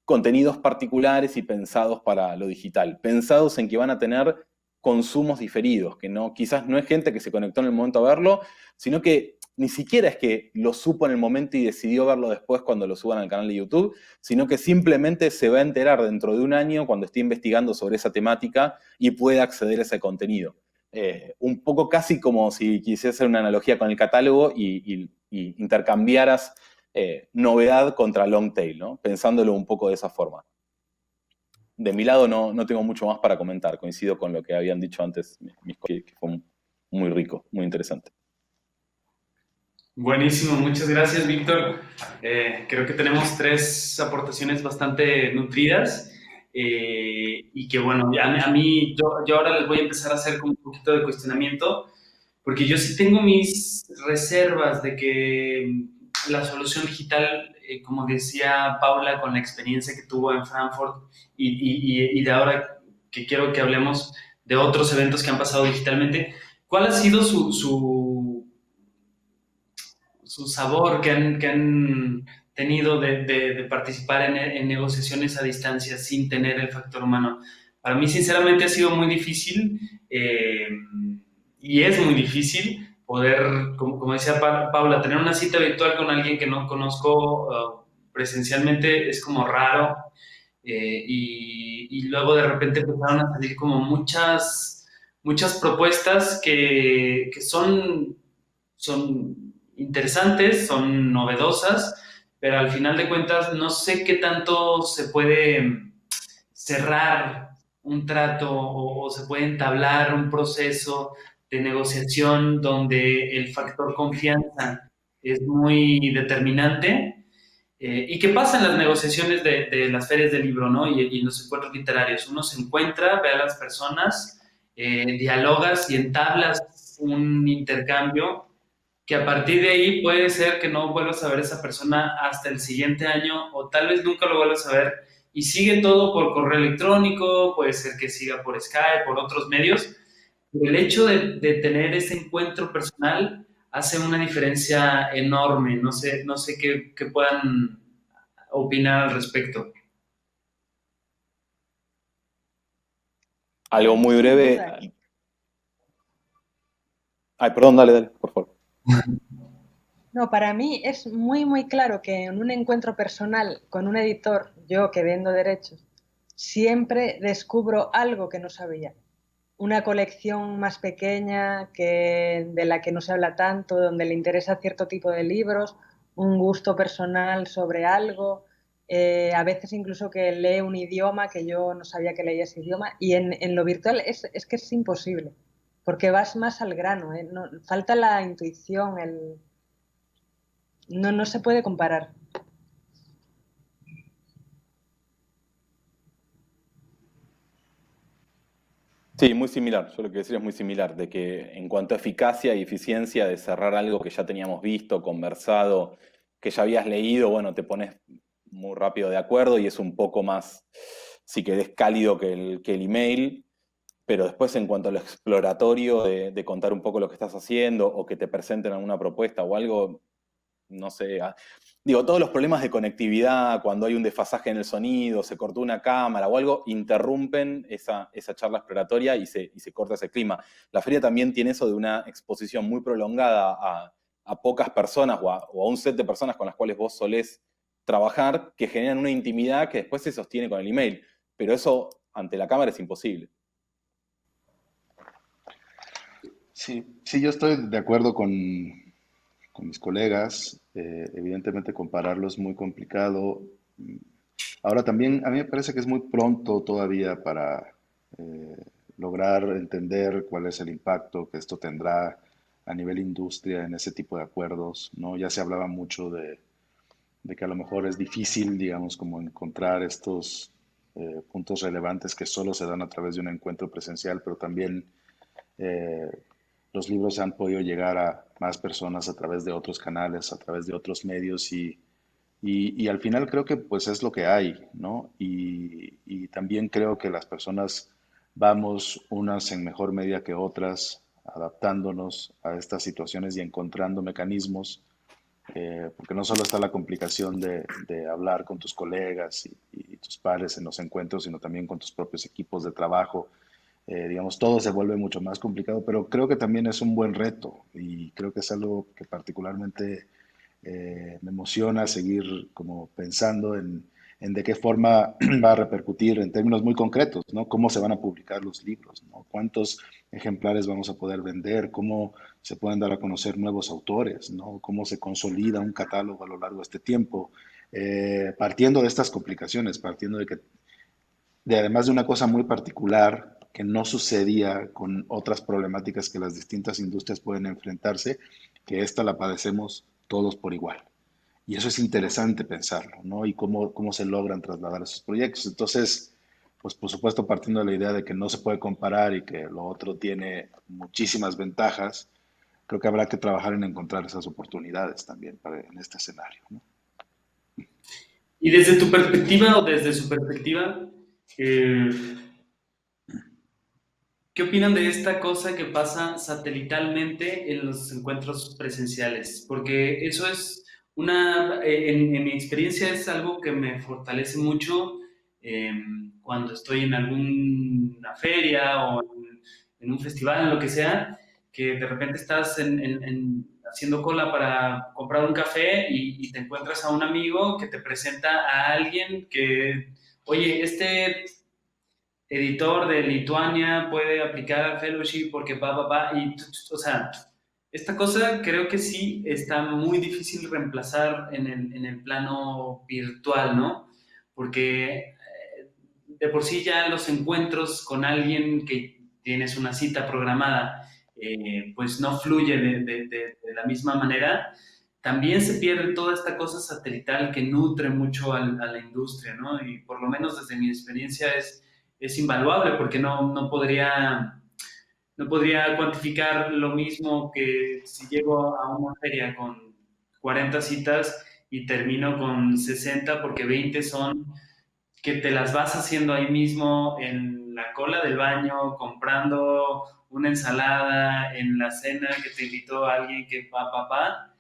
contenidos particulares y pensados para lo digital, pensados en que van a tener consumos diferidos, que no, quizás no es gente que se conectó en el momento a verlo, sino que ni siquiera es que lo supo en el momento y decidió verlo después cuando lo suban al canal de YouTube, sino que simplemente se va a enterar dentro de un año cuando esté investigando sobre esa temática y pueda acceder a ese contenido. Un poco casi como si quisiese hacer una analogía con el catálogo y intercambiaras novedad contra long tail, ¿no? Pensándolo un poco de esa forma. De mi lado no tengo mucho más para comentar, coincido con lo que habían dicho antes mis colegas, que fue muy rico, muy interesante. Buenísimo, muchas gracias, Víctor. Creo que tenemos 3 aportaciones bastante nutridas y que, bueno, a mí, yo ahora les voy a empezar a hacer como un poquito de cuestionamiento, porque yo sí tengo mis reservas de que la solución digital, como decía Paula, con la experiencia que tuvo en Frankfurt y de ahora que quiero que hablemos de otros eventos que han pasado digitalmente, ¿cuál ha sido su sabor que han tenido de participar en negociaciones a distancia sin tener el factor humano? Para mí, sinceramente, ha sido muy difícil y es muy difícil poder, como decía Paula, tener una cita virtual con alguien que no conozco presencialmente es como raro y luego de repente empezaron a salir como muchas propuestas que son interesantes, son novedosas, pero al final de cuentas no sé qué tanto se puede cerrar un trato o se puede entablar un proceso de negociación donde el factor confianza es muy determinante. ¿Y qué pasa en las negociaciones de las ferias del libro, ¿no? Y en los encuentros literarios? Uno se encuentra, ve a las personas, dialogas y entablas un intercambio que a partir de ahí puede ser que no vuelvas a ver a esa persona hasta el siguiente año o tal vez nunca lo vuelvas a ver y sigue todo por correo electrónico, puede ser que siga por Skype, por otros medios, pero el hecho de tener ese encuentro personal hace una diferencia enorme, no sé qué puedan opinar al respecto. Algo muy breve. Vamos a ver. Ay, perdón, dale, por favor. No, para mí es muy, muy claro que en un encuentro personal con un editor, yo que vendo derechos, siempre descubro algo que no sabía. Una colección más pequeña de la que no se habla tanto, donde le interesa cierto tipo de libros, un gusto personal sobre algo, a veces incluso que lee un idioma que yo no sabía que leía ese idioma, y en lo virtual es que es imposible, porque vas más al grano, ¿eh? No, falta la intuición, no, no se puede comparar. Sí, muy similar. Yo lo que decía es muy similar, de que en cuanto a eficacia y eficiencia de cerrar algo que ya teníamos visto, conversado, que ya habías leído, bueno, te pones muy rápido de acuerdo y es un poco más, si querés, cálido que el email, pero después en cuanto a lo exploratorio de contar un poco lo que estás haciendo o que te presenten alguna propuesta o algo, no sé, digo, todos los problemas de conectividad, cuando hay un desfasaje en el sonido, se cortó una cámara o algo, interrumpen esa charla exploratoria y se corta ese clima. La feria también tiene eso de una exposición muy prolongada a pocas personas o a un set de personas con las cuales vos solés trabajar, que generan una intimidad que después se sostiene con el email. Pero eso ante la cámara es imposible. Sí, sí, yo estoy de acuerdo con mis colegas. Evidentemente compararlo es muy complicado. Ahora también a mí me parece que es muy pronto todavía para eh, lograr entender cuál es el impacto que esto tendrá a nivel industria en ese tipo de acuerdos, ¿no? Ya se hablaba mucho de que a lo mejor es difícil, digamos, como encontrar estos puntos relevantes que solo se dan a través de un encuentro presencial, pero también eh, los libros han podido llegar a más personas a través de otros canales, a través de otros medios y al final creo que pues es lo que hay, ¿no? Y también creo que las personas vamos unas en mejor medida que otras adaptándonos a estas situaciones y encontrando mecanismos, porque no solo está la complicación de hablar con tus colegas y tus pares en los encuentros, sino también con tus propios equipos de trabajo. Digamos, todo se vuelve mucho más complicado, pero creo que también es un buen reto y creo que es algo que particularmente me emociona seguir como pensando en de qué forma va a repercutir en términos muy concretos, ¿no? Cómo se van a publicar los libros, ¿no? Cuántos ejemplares vamos a poder vender, cómo se pueden dar a conocer nuevos autores, ¿no? Cómo se consolida un catálogo a lo largo de este tiempo. Partiendo de estas complicaciones, partiendo de que de además de una cosa muy particular que no sucedía con otras problemáticas que las distintas industrias pueden enfrentarse, que esta la padecemos todos por igual. Y eso es interesante pensarlo, ¿no? Y cómo se logran trasladar esos proyectos. Entonces, pues por supuesto, partiendo de la idea de que no se puede comparar y que lo otro tiene muchísimas ventajas, creo que habrá que trabajar en encontrar esas oportunidades también en este escenario, ¿no? Y desde tu perspectiva o desde su perspectiva, eh, ¿qué opinan de esta cosa que pasa satelitalmente en los encuentros presenciales? Porque eso es en mi experiencia es algo que me fortalece mucho eh, cuando estoy en alguna feria o en un festival, en lo que sea, que de repente estás haciendo cola para comprar un café y te encuentras a un amigo que te presenta a alguien que, oye, este editor de Lituania puede aplicar al fellowship porque y, o sea, esta cosa creo que sí está muy difícil reemplazar en el plano virtual, ¿no? Porque de por sí ya los encuentros con alguien que tienes una cita programada, pues no fluye de la misma manera. También se pierde toda esta cosa satelital que nutre mucho a la industria, ¿no? Y por lo menos desde mi experiencia es invaluable porque no podría cuantificar lo mismo que si llego a una feria con 40 citas y termino con 60 porque 20 son que te las vas haciendo ahí mismo en la cola del baño, comprando una ensalada, en la cena que te invitó alguien que pa.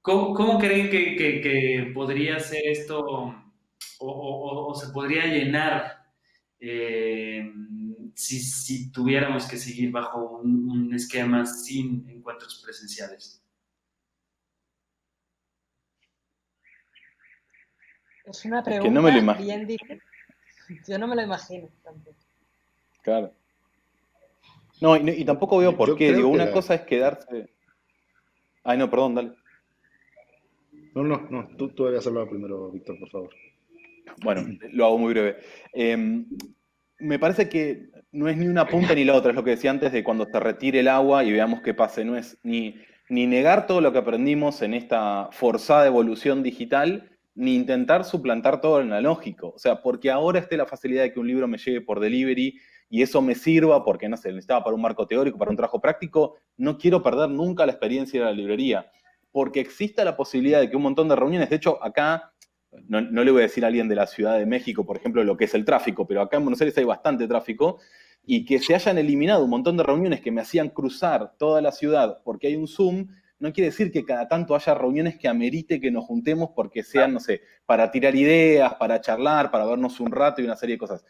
¿Cómo creen que podría ser esto o se podría llenar si tuviéramos que seguir bajo un esquema sin encuentros presenciales? Es una Es que no me lo pregunta imagino. bien difícil. Yo no me lo imagino tampoco. Claro. No, y tampoco veo por Yo qué. creo Digo, que una cosa es quedarse. Ay, no, perdón, dale. No, tú habías hablado primero, Víctor, por favor. Bueno, lo hago muy breve. Me parece que no es ni una punta ni la otra, es lo que decía antes de cuando se retire el agua y veamos qué pase. No es ni negar todo lo que aprendimos en esta forzada evolución digital, ni intentar suplantar todo lo analógico. O sea, porque ahora esté la facilidad de que un libro me llegue por delivery y eso me sirva porque, no sé, necesitaba para un marco teórico, para un trabajo práctico, no quiero perder nunca la experiencia de la librería. Porque exista la posibilidad de que un montón de reuniones, de hecho, acá no le voy a decir a alguien de la Ciudad de México, por ejemplo, lo que es el tráfico, pero acá en Buenos Aires hay bastante tráfico, y que se hayan eliminado un montón de reuniones que me hacían cruzar toda la ciudad porque hay un Zoom, no quiere decir que cada tanto haya reuniones que amerite que nos juntemos porque sean, no sé, para tirar ideas, para charlar, para vernos un rato y una serie de cosas.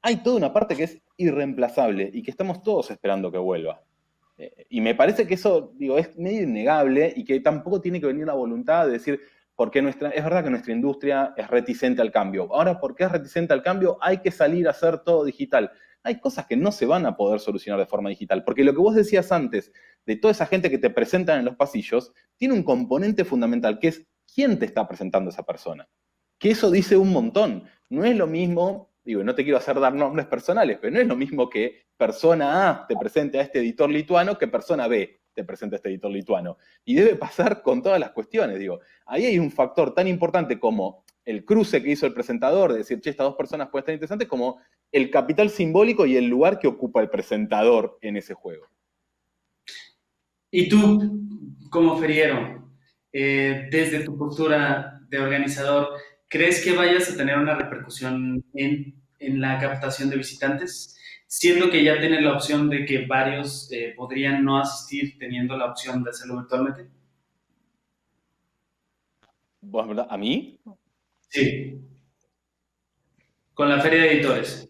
Hay toda una parte que es irreemplazable y que estamos todos esperando que vuelva. Y me parece que eso, digo, es medio innegable y que tampoco tiene que venir la voluntad de decir, porque es verdad que nuestra industria es reticente al cambio. Ahora, ¿por qué es reticente al cambio? Hay que salir a hacer todo digital. Hay cosas que no se van a poder solucionar de forma digital, porque lo que vos decías antes, de toda esa gente que te presentan en los pasillos, tiene un componente fundamental, que es quién te está presentando esa persona. Que eso dice un montón. No es lo mismo, digo, no te quiero hacer dar nombres personales, pero no es lo mismo que persona A te presente a este editor lituano que persona B te presente a este editor lituano. Y debe pasar con todas las cuestiones, digo. Ahí hay un factor tan importante como el cruce que hizo el presentador, de decir, che, estas dos personas pueden estar interesantes, como el capital simbólico y el lugar que ocupa el presentador en ese juego. Y tú, como feriero, desde tu postura de organizador, ¿crees que vayas a tener una repercusión en la captación de visitantes? Siendo que ya tienes la opción de que varios podrían no asistir teniendo la opción de hacerlo virtualmente. ¿Vos, verdad? ¿A mí? Sí, con la feria de editores.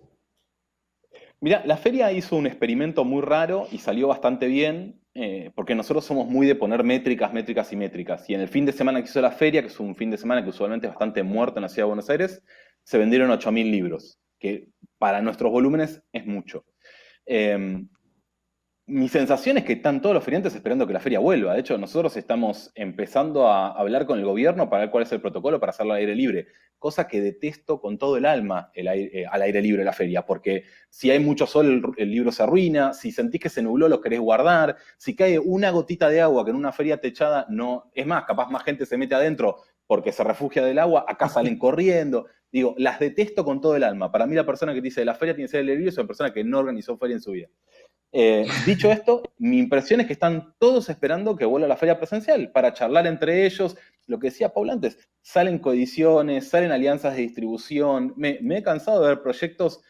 Mira, la feria hizo un experimento muy raro y salió bastante bien, porque nosotros somos muy de poner métricas, métricas y métricas. Y en el fin de semana que hizo la feria, que es un fin de semana que usualmente es bastante muerto en la ciudad de Buenos Aires, se vendieron 8.000 libros, que para nuestros volúmenes es mucho. Eh, Mi sensación es que están todos los feriantes esperando que la feria vuelva. De hecho, nosotros estamos empezando a hablar con el gobierno para ver cuál es el protocolo para hacerlo al aire libre, cosa que detesto con todo el alma al aire libre la feria, porque si hay mucho sol el libro se arruina, si sentís que se nubló lo querés guardar, si cae una gotita de agua que en una feria techada no, es más, capaz más gente se mete adentro porque se refugia del agua, acá salen corriendo. Digo, las detesto con todo el alma. Para mí la persona que dice la feria tiene que ser al aire libre es una persona que no organizó feria en su vida. Dicho esto, mi impresión es que están todos esperando que vuelva a la feria presencial para charlar entre ellos. Lo que decía Paul antes, salen coediciones, salen alianzas de distribución. Me he cansado de ver proyectos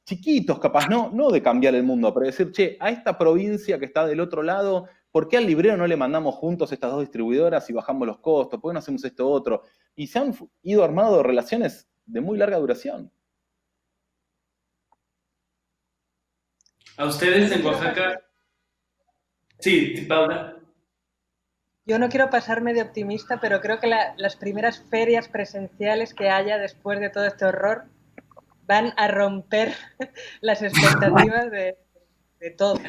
chiquitos, capaz, no de cambiar el mundo, pero decir, che, a esta provincia que está del otro lado, ¿por qué al librero no le mandamos juntos estas dos distribuidoras y bajamos los costos? ¿Por qué no hacemos esto otro? Y se han ido armando relaciones de muy larga duración. ¿A ustedes en Oaxaca? Sí, Paula. Yo no quiero pasarme de optimista, pero creo que las primeras ferias presenciales que haya después de todo este horror van a romper las expectativas de todo.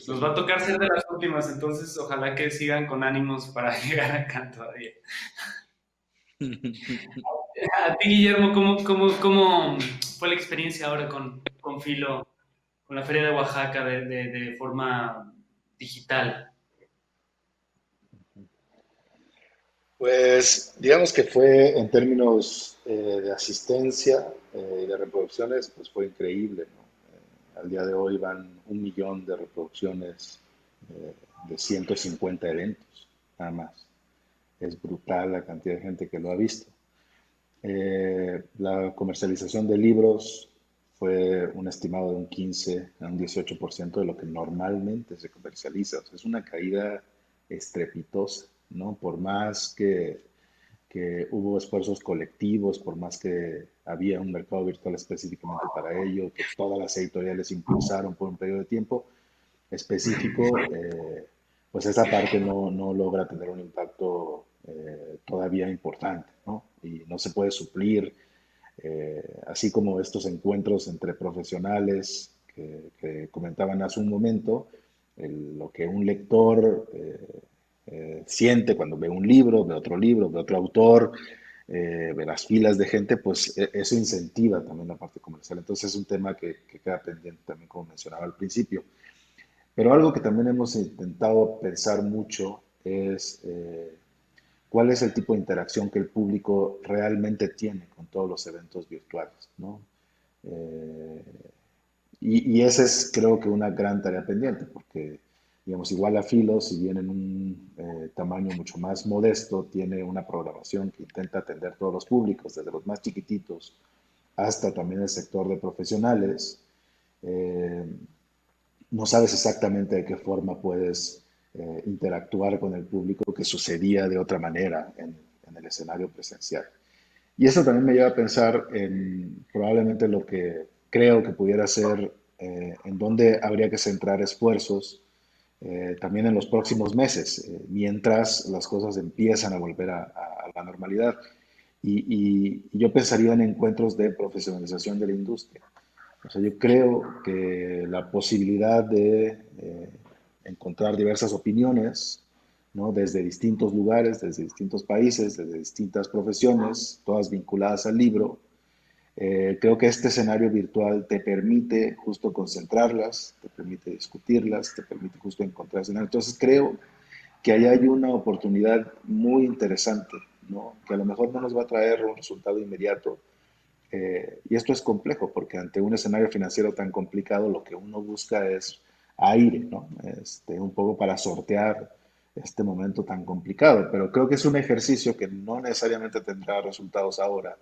Nos va a tocar ser de las últimas, entonces ojalá que sigan con ánimos para llegar acá todavía. A ti, Guillermo, ¿cómo fue la experiencia ahora con Filo, con la Feria de Oaxaca de forma digital? Pues digamos que fue en términos de asistencia y de reproducciones, pues fue increíble, ¿no? Al día de hoy van 1 millón de reproducciones de 150 eventos, nada más. Es brutal la cantidad de gente que lo ha visto. La comercialización de libros fue un estimado de un 15 a un 18% de lo que normalmente se comercializa. O sea, es una caída estrepitosa, ¿no? Por más que hubo esfuerzos colectivos, por más que había un mercado virtual específicamente para ello, que todas las editoriales impulsaron por un periodo de tiempo específico, pues esa parte no logra tener un impacto todavía importante, ¿no? Y no se puede suplir, así como estos encuentros entre profesionales que comentaban hace un momento, lo que un lector siente cuando ve un libro, ve otro autor, ve las filas de gente, pues eso incentiva también la parte comercial. Entonces es un tema que queda pendiente también, como mencionaba al principio. Pero algo que también hemos intentado pensar mucho es cuál es el tipo de interacción que el público realmente tiene con todos los eventos virtuales, ¿no? Eh, y esa es, creo que, una gran tarea pendiente, porque, digamos, igual a Filo, si bien en un tamaño mucho más modesto, tiene una programación que intenta atender todos los públicos, desde los más chiquititos hasta también el sector de profesionales. Eh, no sabes exactamente de qué forma puedes interactuar con el público que sucedía de otra manera en el escenario presencial. Y eso también me lleva a pensar en probablemente lo que creo que pudiera ser, en dónde habría que centrar esfuerzos también en los próximos meses, mientras las cosas empiezan a volver a la normalidad. Y yo pensaría en encuentros de profesionalización de la industria. O sea, yo creo que la posibilidad de encontrar diversas opiniones, ¿no? Desde distintos lugares, desde distintos países, desde distintas profesiones, todas vinculadas al libro, creo que este escenario virtual te permite justo concentrarlas, te permite discutirlas, te permite justo encontrar escenarios. Entonces creo que ahí hay una oportunidad muy interesante, ¿no? Que a lo mejor no nos va a traer un resultado inmediato, y esto es complejo porque ante un escenario financiero tan complicado lo que uno busca es aire, ¿no? Un poco para sortear este momento tan complicado. Pero creo que es un ejercicio que no necesariamente tendrá resultados ahora,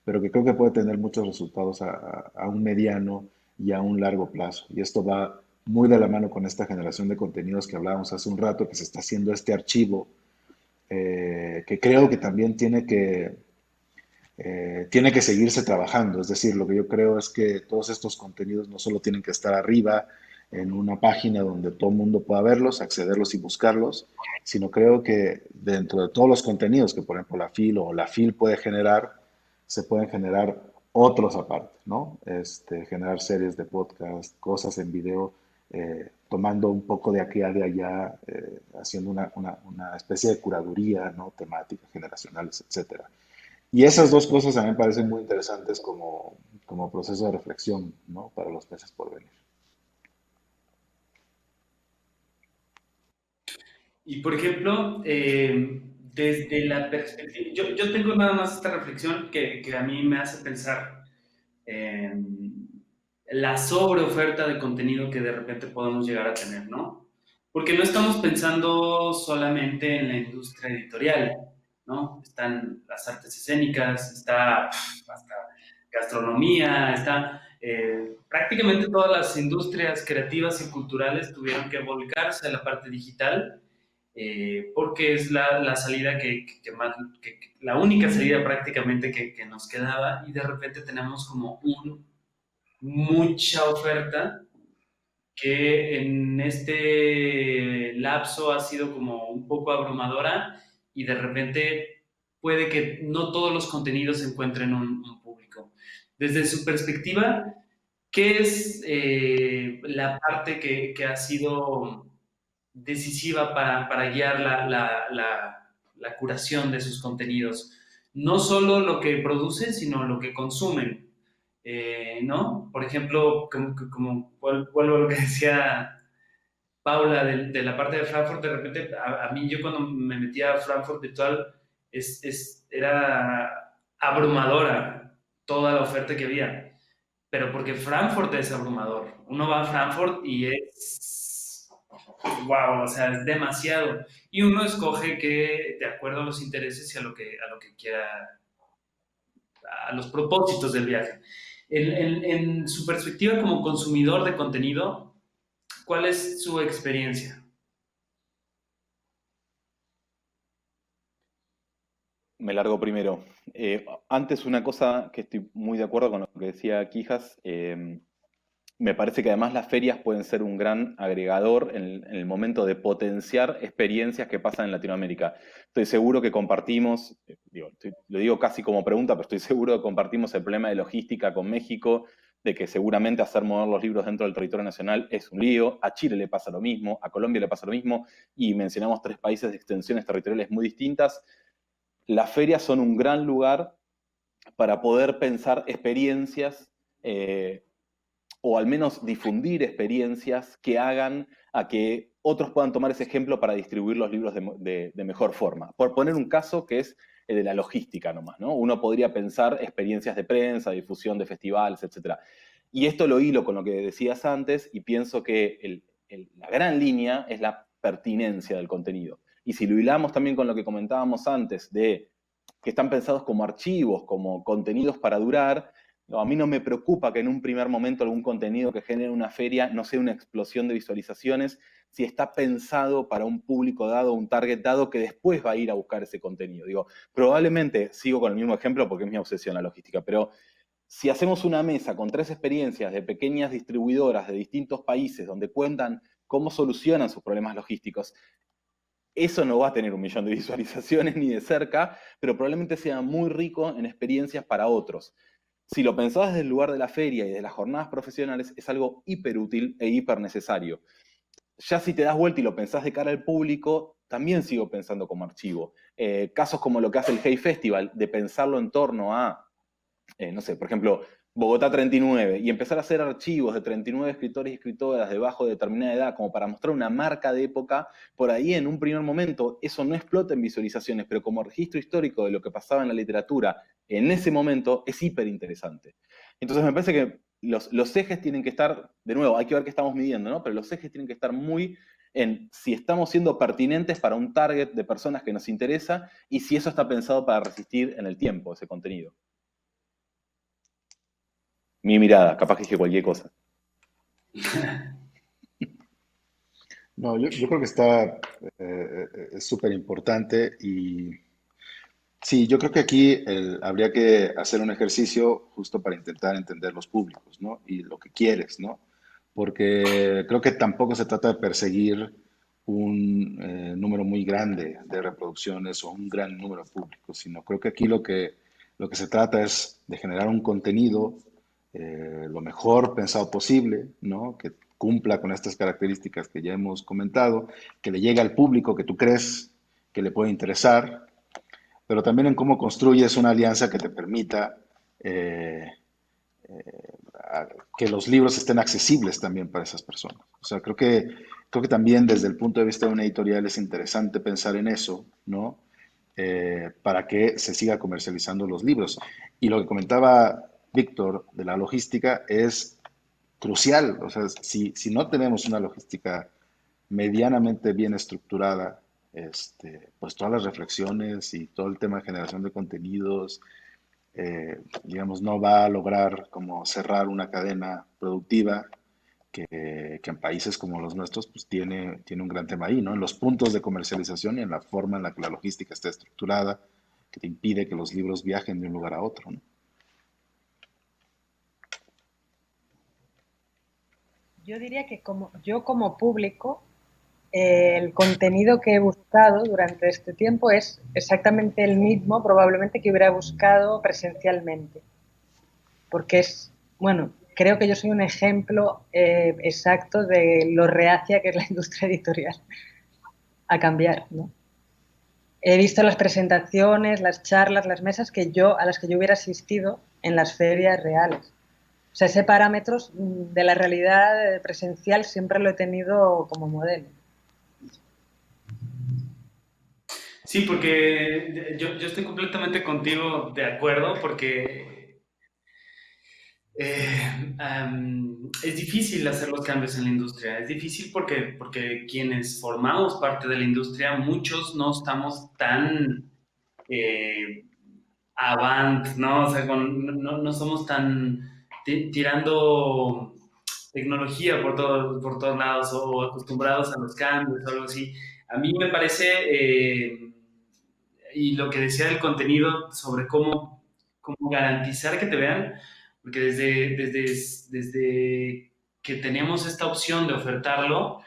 pero que creo que puede tener muchos resultados a un mediano y a un largo plazo. Y esto va muy de la mano con esta generación de contenidos que hablábamos hace un rato, que se está haciendo este archivo, que creo que también tiene que seguirse trabajando. Es decir, lo que yo creo es que todos estos contenidos no solo tienen que estar arriba en una página donde todo el mundo pueda verlos, accederlos y buscarlos, sino creo que dentro de todos los contenidos que, por ejemplo, la FIL o la FIL puede generar, se pueden generar otros aparte, ¿no? Generar series de podcast, cosas en video, tomando un poco de aquí a de allá, haciendo una especie de curaduría, ¿no? Temática, generacionales, etcétera. Y esas dos cosas a mí me parecen muy interesantes como proceso de reflexión, ¿no? Para los meses por venir. Y por ejemplo, desde la perspectiva, yo tengo nada más esta reflexión que a mí me hace pensar en la sobreoferta de contenido que de repente podemos llegar a tener, ¿no? Porque no estamos pensando solamente en la industria editorial, ¿no? Están las artes escénicas, está hasta gastronomía, está prácticamente todas las industrias creativas y culturales tuvieron que volcarse a la parte digital porque es la salida la única salida prácticamente que nos quedaba y de repente tenemos como mucha oferta que en este lapso ha sido como un poco abrumadora y de repente puede que no todos los contenidos encuentren un público. Desde su perspectiva, ¿qué es la parte que ha sido decisiva para guiar la curación de sus contenidos? No solo lo que producen, sino lo que consumen. ¿No? Por ejemplo, vuelvo a lo que decía Paula de la parte de Frankfurt, de repente a mí yo cuando me metía a Frankfurt Virtual era abrumadora toda la oferta que había, pero porque Frankfurt es abrumador. Uno va a Frankfurt y es, wow, o sea, es demasiado. Y uno escoge que de acuerdo a los intereses y a lo que quiera, a los propósitos del viaje. En su perspectiva como consumidor de contenido, ¿cuál es su experiencia? Me largo primero. Antes una cosa que estoy muy de acuerdo con lo que decía Quijas, Me parece que además las ferias pueden ser un gran agregador en el momento de potenciar experiencias que pasan en Latinoamérica. Estoy seguro que compartimos, lo digo casi como pregunta, pero estoy seguro que compartimos el problema de logística con México, de que seguramente hacer mover los libros dentro del territorio nacional es un lío. A Chile le pasa lo mismo, a Colombia le pasa lo mismo, y mencionamos 3 países de extensiones territoriales muy distintas. Las ferias son un gran lugar para poder pensar experiencias, o al menos difundir experiencias que hagan a que otros puedan tomar ese ejemplo para distribuir los libros de mejor forma. Por poner un caso que es el de la logística nomás, ¿no? Uno podría pensar experiencias de prensa, difusión de festivales, etc. Y esto lo hilo con lo que decías antes, y pienso que la gran línea es la pertinencia del contenido. Y si lo hilamos también con lo que comentábamos antes, de que están pensados como archivos, como contenidos para durar, no, a mí no me preocupa que en un primer momento algún contenido que genere una feria no sea una explosión de visualizaciones, si está pensado para un público dado, un target dado, que después va a ir a buscar ese contenido. Digo, probablemente, sigo con el mismo ejemplo porque es mi obsesión la logística, pero si hacemos una mesa con 3 experiencias de pequeñas distribuidoras de distintos países donde cuentan cómo solucionan sus problemas logísticos, eso no va a tener 1.000.000 de visualizaciones ni de cerca, pero probablemente sea muy rico en experiencias para otros. Si lo pensás desde el lugar de la feria y de las jornadas profesionales, es algo hiper útil e hiper necesario. Ya si te das vuelta y lo pensás de cara al público, también sigo pensando como archivo. Casos como lo que hace el Hey Festival, de pensarlo en torno a, no sé, por ejemplo, Bogotá 39, y empezar a hacer archivos de 39 escritores y escritoras debajo de determinada edad, como para mostrar una marca de época, por ahí en un primer momento eso no explota en visualizaciones, pero como registro histórico de lo que pasaba en la literatura en ese momento es hiper interesante. Entonces me parece que los ejes tienen que estar, de nuevo, hay que ver qué estamos midiendo, ¿no? Pero los ejes tienen que estar muy en si estamos siendo pertinentes para un target de personas que nos interesa y si eso está pensado para resistir en el tiempo ese contenido. Mi mirada, capaz que dije cualquier cosa. No, yo creo que está es súper importante y sí, yo creo que aquí habría que hacer un ejercicio justo para intentar entender los públicos, ¿no? Y lo que quieres, ¿no? Porque creo que tampoco se trata de perseguir un número muy grande de reproducciones o un gran número de públicos, sino creo que aquí lo que se trata es de generar un contenido lo mejor pensado posible, ¿no? Que cumpla con estas características que ya hemos comentado, que le llegue al público que tú crees que le puede interesar, pero también en cómo construyes una alianza que te permita eh, que los libros estén accesibles también para esas personas. O sea, creo que también desde el punto de vista de una editorial es interesante pensar en eso, ¿no? Para que se siga comercializando los libros. Y lo que comentaba Víctor de la logística es crucial. O sea, si no tenemos una logística medianamente bien estructurada, pues todas las reflexiones y todo el tema de generación de contenidos, digamos, no va a lograr como cerrar una cadena productiva que en países como los nuestros, pues tiene un gran tema ahí, ¿no? En los puntos de comercialización y en la forma en la que la logística está estructurada, que te impide que los libros viajen de un lugar a otro, ¿no? Yo diría que como público, el contenido que he buscado durante este tiempo es exactamente el mismo probablemente que hubiera buscado presencialmente. Porque bueno, creo que yo soy un ejemplo exacto de lo reacia que es la industria editorial a cambiar, ¿no? He visto las presentaciones, las charlas, las mesas a las que yo hubiera asistido en las ferias reales. O sea, ese parámetro de la realidad presencial siempre lo he tenido como modelo. Sí, porque yo estoy completamente contigo de acuerdo, porque es difícil hacer los cambios en la industria. Es difícil porque quienes formamos parte de la industria, muchos no estamos tan eh, avant, ¿no? O sea, no somos tan tirando tecnología por todos lados o acostumbrados a los cambios o algo así. A mí me parece, y lo que decía del contenido sobre cómo garantizar que te vean, porque desde que tenemos esta opción de ofertarlo,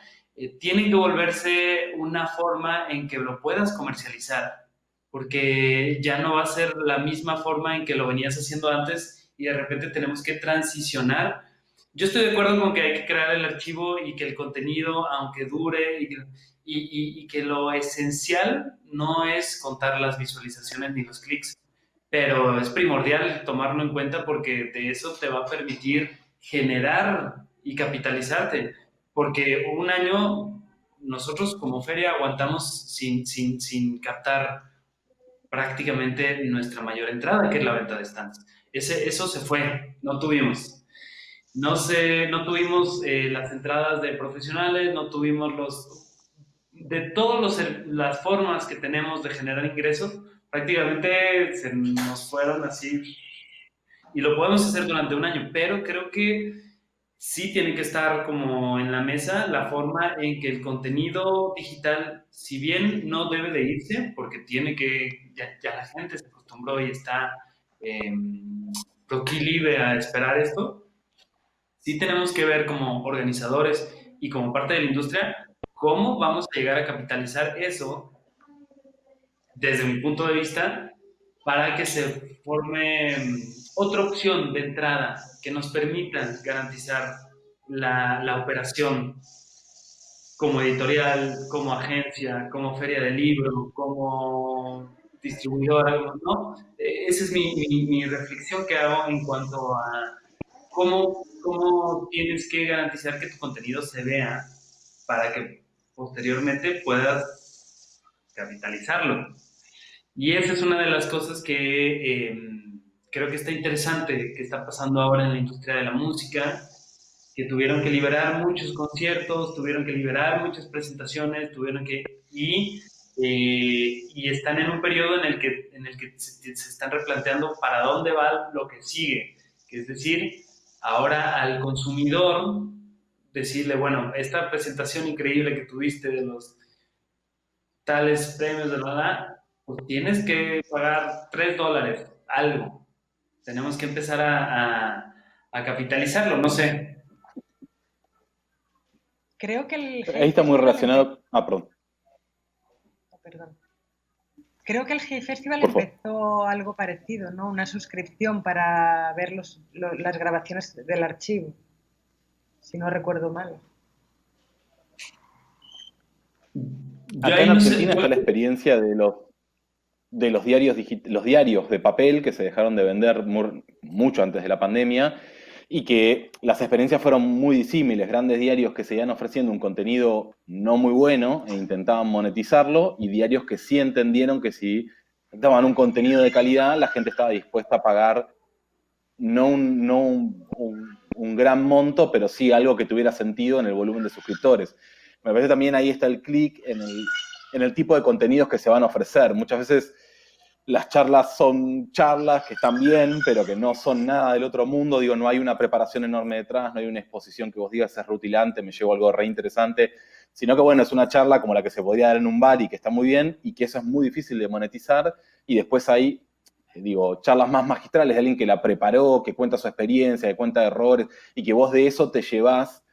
tiene que volverse una forma en que lo puedas comercializar, porque ya no va a ser la misma forma en que lo venías haciendo antes y de repente tenemos que transicionar. Yo estoy de acuerdo con que hay que crear el archivo y que el contenido, aunque dure, y que lo esencial no es contar las visualizaciones ni los clics, pero es primordial tomarlo en cuenta porque de eso te va a permitir generar y capitalizarte, porque un año nosotros como feria aguantamos sin captar prácticamente nuestra mayor entrada, que es la venta de stands. Eso se fue, no tuvimos. No tuvimos las entradas de profesionales, no tuvimos de todas las formas que tenemos de generar ingresos, prácticamente se nos fueron así. Y lo podemos hacer durante un año, pero creo que sí tiene que estar como en la mesa la forma en que el contenido digital, si bien no debe de irse, porque ya la gente se acostumbró y está eh, proclive a esperar esto, sí tenemos que ver como organizadores y como parte de la industria cómo vamos a llegar a capitalizar eso desde mi punto de vista para que se forme otra opción de entrada que nos permita garantizar la operación como editorial, como agencia, como feria de libro, como distribuidora, ¿no? Esa es mi reflexión que hago en cuanto a cómo tienes que garantizar que tu contenido se vea para que posteriormente puedas capitalizarlo. Y esa es una de las cosas que creo que está interesante, que está pasando ahora en la industria de la música, que tuvieron que liberar muchos conciertos, tuvieron que liberar muchas presentaciones, y están en un periodo en el que se están replanteando para dónde va lo que sigue, que es decir, ahora al consumidor decirle, bueno, esta presentación increíble que tuviste de los tales premios de la pues tienes que pagar $3, algo. Tenemos que empezar a capitalizarlo, no sé. Creo que el Ahí está muy relacionado. Perdón. Perdón. Creo que el Hey Festival Por favor. empezó algo parecido, ¿no? Una suscripción para ver las grabaciones del archivo, si no recuerdo mal. Acá en Argentina está la experiencia de los diarios de papel que se dejaron de vender mucho antes de la pandemia y que las experiencias fueron muy disímiles. Grandes diarios que seguían ofreciendo un contenido no muy bueno e intentaban monetizarlo, y diarios que sí entendieron que si daban un contenido de calidad, la gente estaba dispuesta a pagar no un gran monto, pero sí algo que tuviera sentido en el volumen de suscriptores. Me parece también ahí está el clic en el tipo de contenidos que se van a ofrecer. Muchas veces las charlas son charlas que están bien, pero que no son nada del otro mundo. Digo, no hay una preparación enorme detrás, no hay una exposición que vos digas es rutilante, me llevo algo re interesante, sino que, bueno, es una charla como la que se podría dar en un bar y que está muy bien, y que eso es muy difícil de monetizar, y después hay, digo, charlas más magistrales de alguien que la preparó, que cuenta su experiencia, que cuenta errores, y que vos de eso te llevás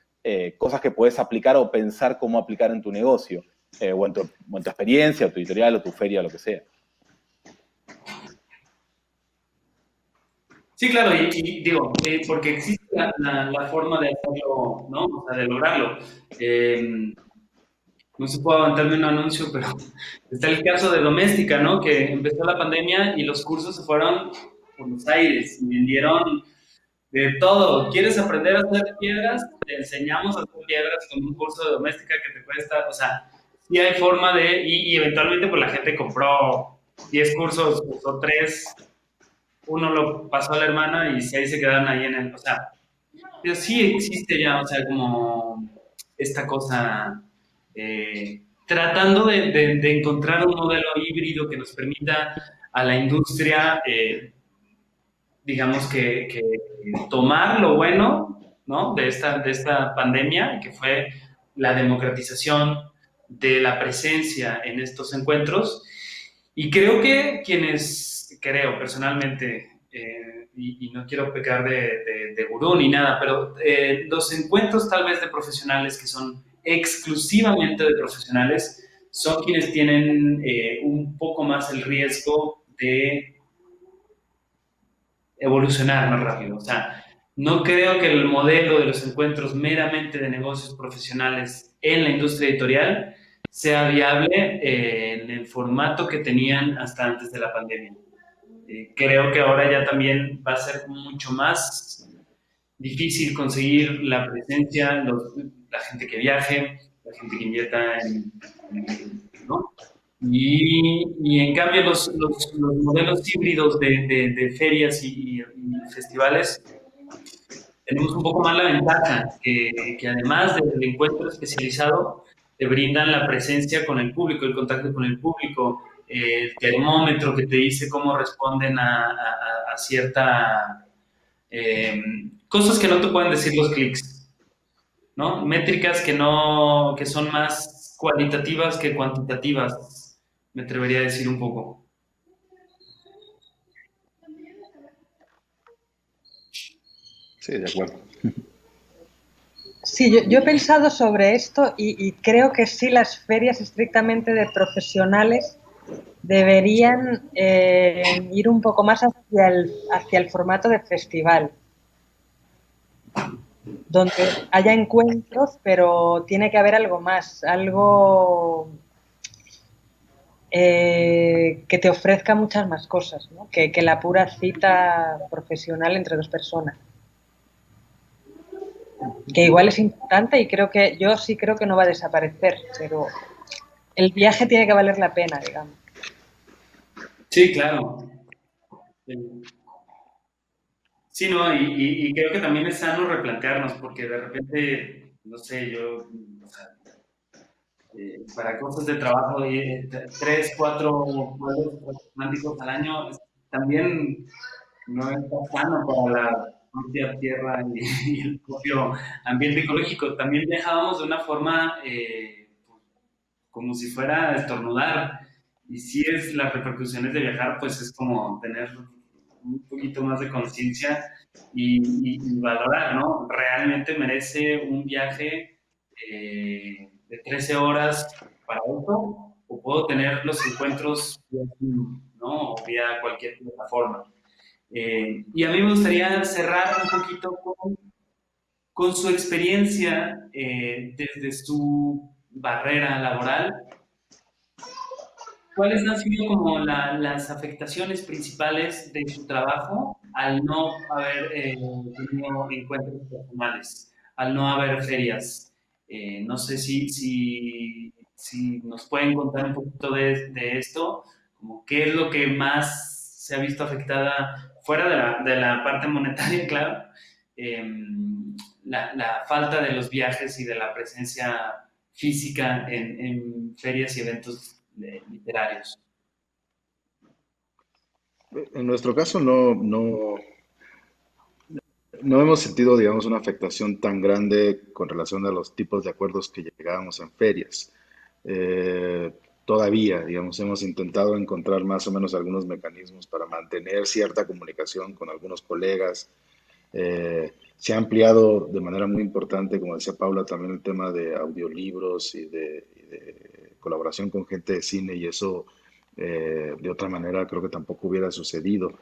cosas que podés aplicar o pensar cómo aplicar en tu negocio, o en tu experiencia, o tu editorial, o tu feria, o lo que sea. Sí, claro, y digo, porque existe la forma de hacerlo, ¿no? O sea, de lograrlo. No se puede aventarme un anuncio, pero está el caso de Doméstica, ¿no? Que empezó la pandemia y los cursos se fueron por los aires y vendieron de todo. ¿Quieres aprender a hacer piedras? Te enseñamos a hacer piedras con un curso de Doméstica que te cuesta, o sea, sí hay forma y eventualmente pues la gente compró 10 cursos, usó 3, uno lo pasó a la hermana y 6 se quedaron ahí o sea, pero sí existe ya, o sea, como esta cosa, tratando de encontrar un modelo híbrido que nos permita a la industria, digamos que tomar lo bueno, ¿no? de esta pandemia, que fue la democratización de la presencia en estos encuentros. Y creo que creo personalmente, y no quiero pecar de gurú ni nada, pero los encuentros tal vez de profesionales que son exclusivamente de profesionales son quienes tienen un poco más el riesgo de evolucionar más rápido. O sea, no creo que el modelo de los encuentros meramente de negocios profesionales en la industria editorial sea viable en el formato que tenían hasta antes de la pandemia. Creo que ahora ya también va a ser mucho más difícil conseguir la presencia, la gente que viaje, la gente que invierta ¿no? Y en cambio los modelos híbridos de ferias y festivales tenemos un poco más la ventaja que además del encuentro especializado te brindan la presencia con el público, el contacto con el público, el termómetro que te dice cómo responden a cierta cosas que no te pueden decir los clics, ¿no? Métricas que son más cualitativas que cuantitativas, me atrevería a decir un poco. Sí, de acuerdo. Sí, yo he pensado sobre esto y creo que sí, las ferias estrictamente de profesionales deberían ir un poco más hacia el formato de festival, donde haya encuentros, pero tiene que haber algo más, algo que te ofrezca muchas más cosas, ¿no? que la pura cita profesional entre dos personas. Que igual es importante y yo sí creo que no va a desaparecer, pero el viaje tiene que valer la pena, digamos. Sí, claro. Sí, no, y creo que también es sano replantearnos, porque de repente, no sé, yo, o sea, para cosas de trabajo, 3, 4 vuelos transatlánticos al año, también no está sano para la propia tierra y el propio ambiente ecológico. También viajábamos de una forma como si fuera a estornudar. Y si es las repercusiones de viajar, pues es como tener un poquito más de conciencia y valorar, ¿no? Realmente merece un viaje de 13 horas para esto, o puedo tener los encuentros vía Zoom, ¿no? O vía cualquier plataforma. Y a mí me gustaría cerrar un poquito con su experiencia desde su barrera laboral. ¿Cuáles han sido como las afectaciones principales de su trabajo al no haber tenido encuentros personales, al no haber ferias? No sé si nos pueden contar un poquito de esto, como qué es lo que más se ha visto afectada, fuera de la parte monetaria, claro, eh, la falta de los viajes y de la presencia física en ferias y eventos literarios. En nuestro caso no hemos sentido, digamos, una afectación tan grande con relación a los tipos de acuerdos que llegábamos en ferias. Eh, Todavía, digamos, hemos intentado encontrar más o menos algunos mecanismos para mantener cierta comunicación con algunos colegas. Se ha ampliado de manera muy importante, como decía Paula, también el tema de audiolibros y de colaboración con gente de cine y eso de otra manera creo que tampoco hubiera sucedido.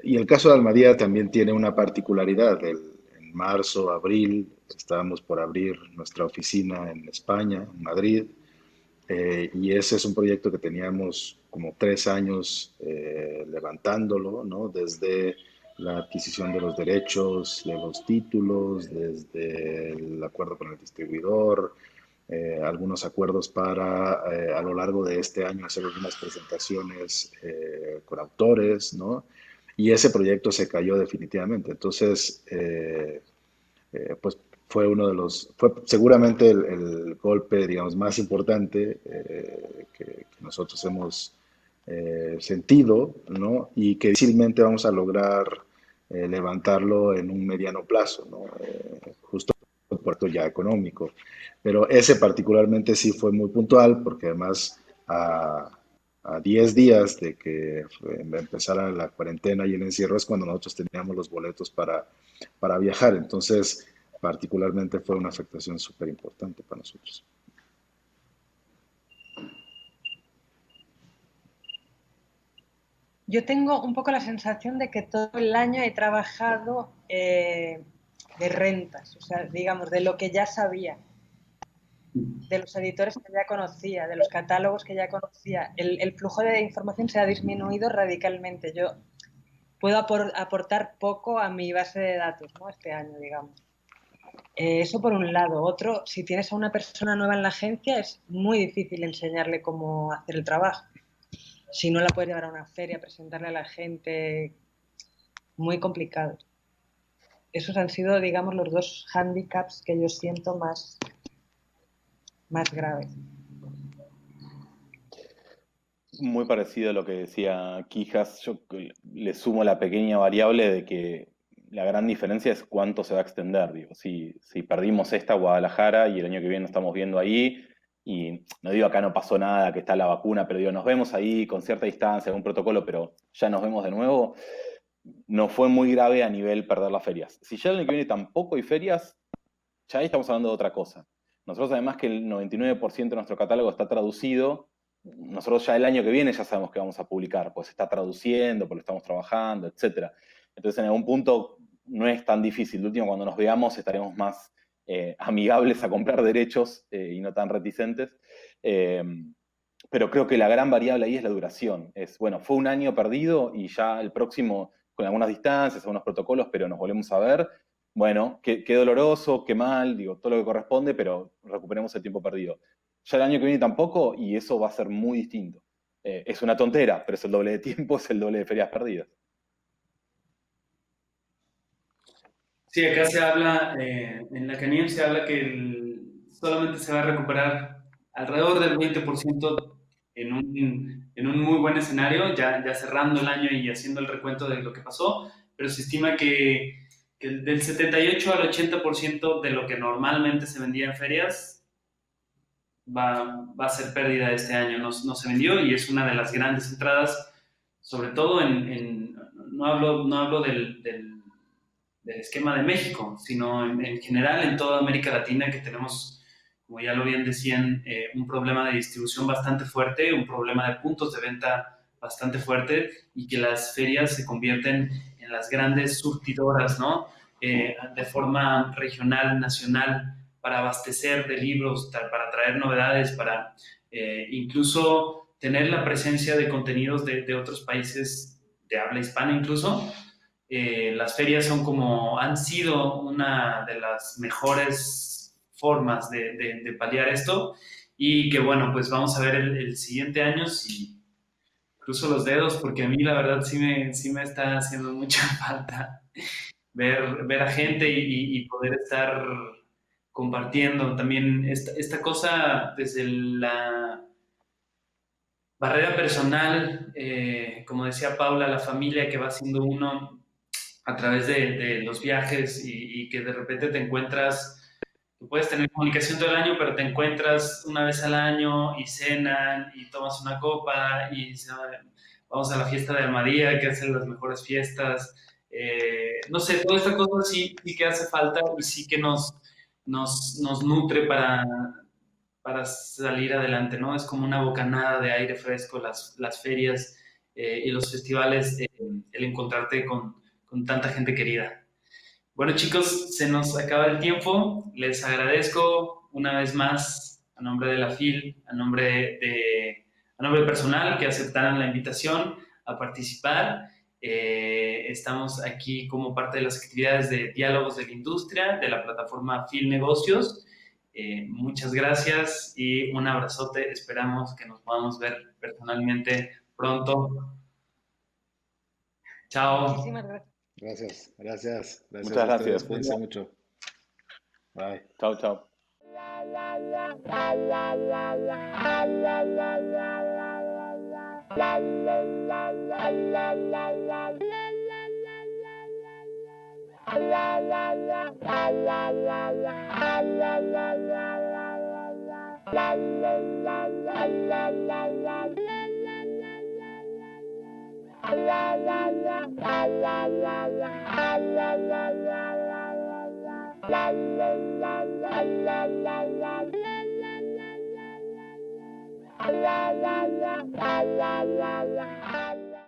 Y el caso de Almadía también tiene una particularidad. En marzo, abril, estábamos por abrir nuestra oficina en España, en Madrid, y ese es un proyecto que teníamos como 3 años levantándolo, ¿no? Desde la adquisición de los derechos, de los títulos, desde el acuerdo con el distribuidor, algunos acuerdos para a lo largo de este año hacer algunas presentaciones con autores, ¿no? Y ese proyecto se cayó definitivamente. Entonces, pues fue seguramente el golpe, digamos, más importante que nosotros hemos sentido, ¿no? Y que difícilmente vamos a lograr levantarlo en un mediano plazo, ¿no? Justo por esto ya económico. Pero ese particularmente sí fue muy puntual porque además a a 10 días de que empezara la cuarentena y el encierro es cuando nosotros teníamos los boletos para viajar. Entonces, particularmente fue una afectación súper importante para nosotros. Yo tengo un poco la sensación de que todo el año he trabajado de rentas, o sea, digamos, de lo que ya sabía, de los editores que ya conocía, de los catálogos que ya conocía. El flujo de información se ha disminuido radicalmente. Yo puedo aportar poco a mi base de datos, ¿no? Este año, digamos. Eso por un lado. Otro, si tienes a una persona nueva en la agencia, es muy difícil enseñarle cómo hacer el trabajo. Si no la puedes llevar a una feria, presentarle a la gente, muy complicado. Esos han sido, digamos, los dos hándicaps que yo siento más graves. Muy parecido a lo que decía Quijas, yo le sumo la pequeña variable de que la gran diferencia es cuánto se va a extender. Digo, si perdimos esta Guadalajara y el año que viene nos estamos viendo ahí, y no digo acá no pasó nada, que está la vacuna, pero digo, nos vemos ahí con cierta distancia, con un protocolo, pero ya nos vemos de nuevo, no fue muy grave a nivel perder las ferias. Si ya el año que viene tampoco hay ferias, ya ahí estamos hablando de otra cosa. Nosotros además que el 99% de nuestro catálogo está traducido, nosotros ya el año que viene ya sabemos que vamos a publicar, pues está traduciendo, pues lo estamos trabajando, etc. Entonces en algún punto no es tan difícil. De último, cuando nos veamos estaremos más amigables a comprar derechos y no tan reticentes. Pero creo que la gran variable ahí es la duración. Es, bueno, fue un año perdido y ya el próximo, con algunas distancias, algunos protocolos, pero nos volvemos a ver. Bueno, qué doloroso, qué mal, digo, todo lo que corresponde, pero recuperemos el tiempo perdido. Ya el año que viene tampoco, y eso va a ser muy distinto. Es una tontera, pero es el doble de tiempo, es el doble de ferias perdidas. Sí, acá se habla, en la CANIEM se habla que solamente se va a recuperar alrededor del 20% en un muy buen escenario, ya cerrando el año y haciendo el recuento de lo que pasó, pero se estima que del 78 al 80% de lo que normalmente se vendía en ferias va a ser pérdida este año, no se vendió y es una de las grandes entradas, sobre todo no hablo del esquema de México, sino en general en toda América Latina que tenemos, como ya lo bien decían, un problema de distribución bastante fuerte, un problema de puntos de venta bastante fuerte y que las ferias se convierten en las grandes surtidoras, ¿no? De forma regional, nacional, para abastecer de libros, para traer novedades, para incluso tener la presencia de contenidos de otros países de habla hispana incluso. Las ferias han sido una de las mejores formas de paliar esto y que bueno, pues vamos a ver el siguiente año si cruzo los dedos porque a mí la verdad sí me está haciendo mucha falta ver a gente y poder estar compartiendo también esta cosa desde la barrera personal, como decía Paula, la familia que va siendo uno a través de los viajes y que de repente te encuentras, tú puedes tener comunicación todo el año, pero te encuentras una vez al año y cenan y tomas una copa y vamos a la fiesta de Almadía, que hacen las mejores fiestas. No sé, toda esta cosa sí que hace falta y sí que nos nutre para salir adelante, ¿no? Es como una bocanada de aire fresco, las ferias y los festivales, el encontrarte con tanta gente querida. Bueno, chicos, se nos acaba el tiempo. Les agradezco una vez más a nombre de la FIL, a nombre personal, que aceptaran la invitación a participar. Estamos aquí como parte de las actividades de diálogos de la industria de la plataforma FIL Negocios. Muchas gracias y un abrazote. Esperamos que nos podamos ver personalmente pronto. Chao. Muchísimas gracias. Gracias a Muchas ustedes, gracias. cuídense mucho. Bye. Chao, chao.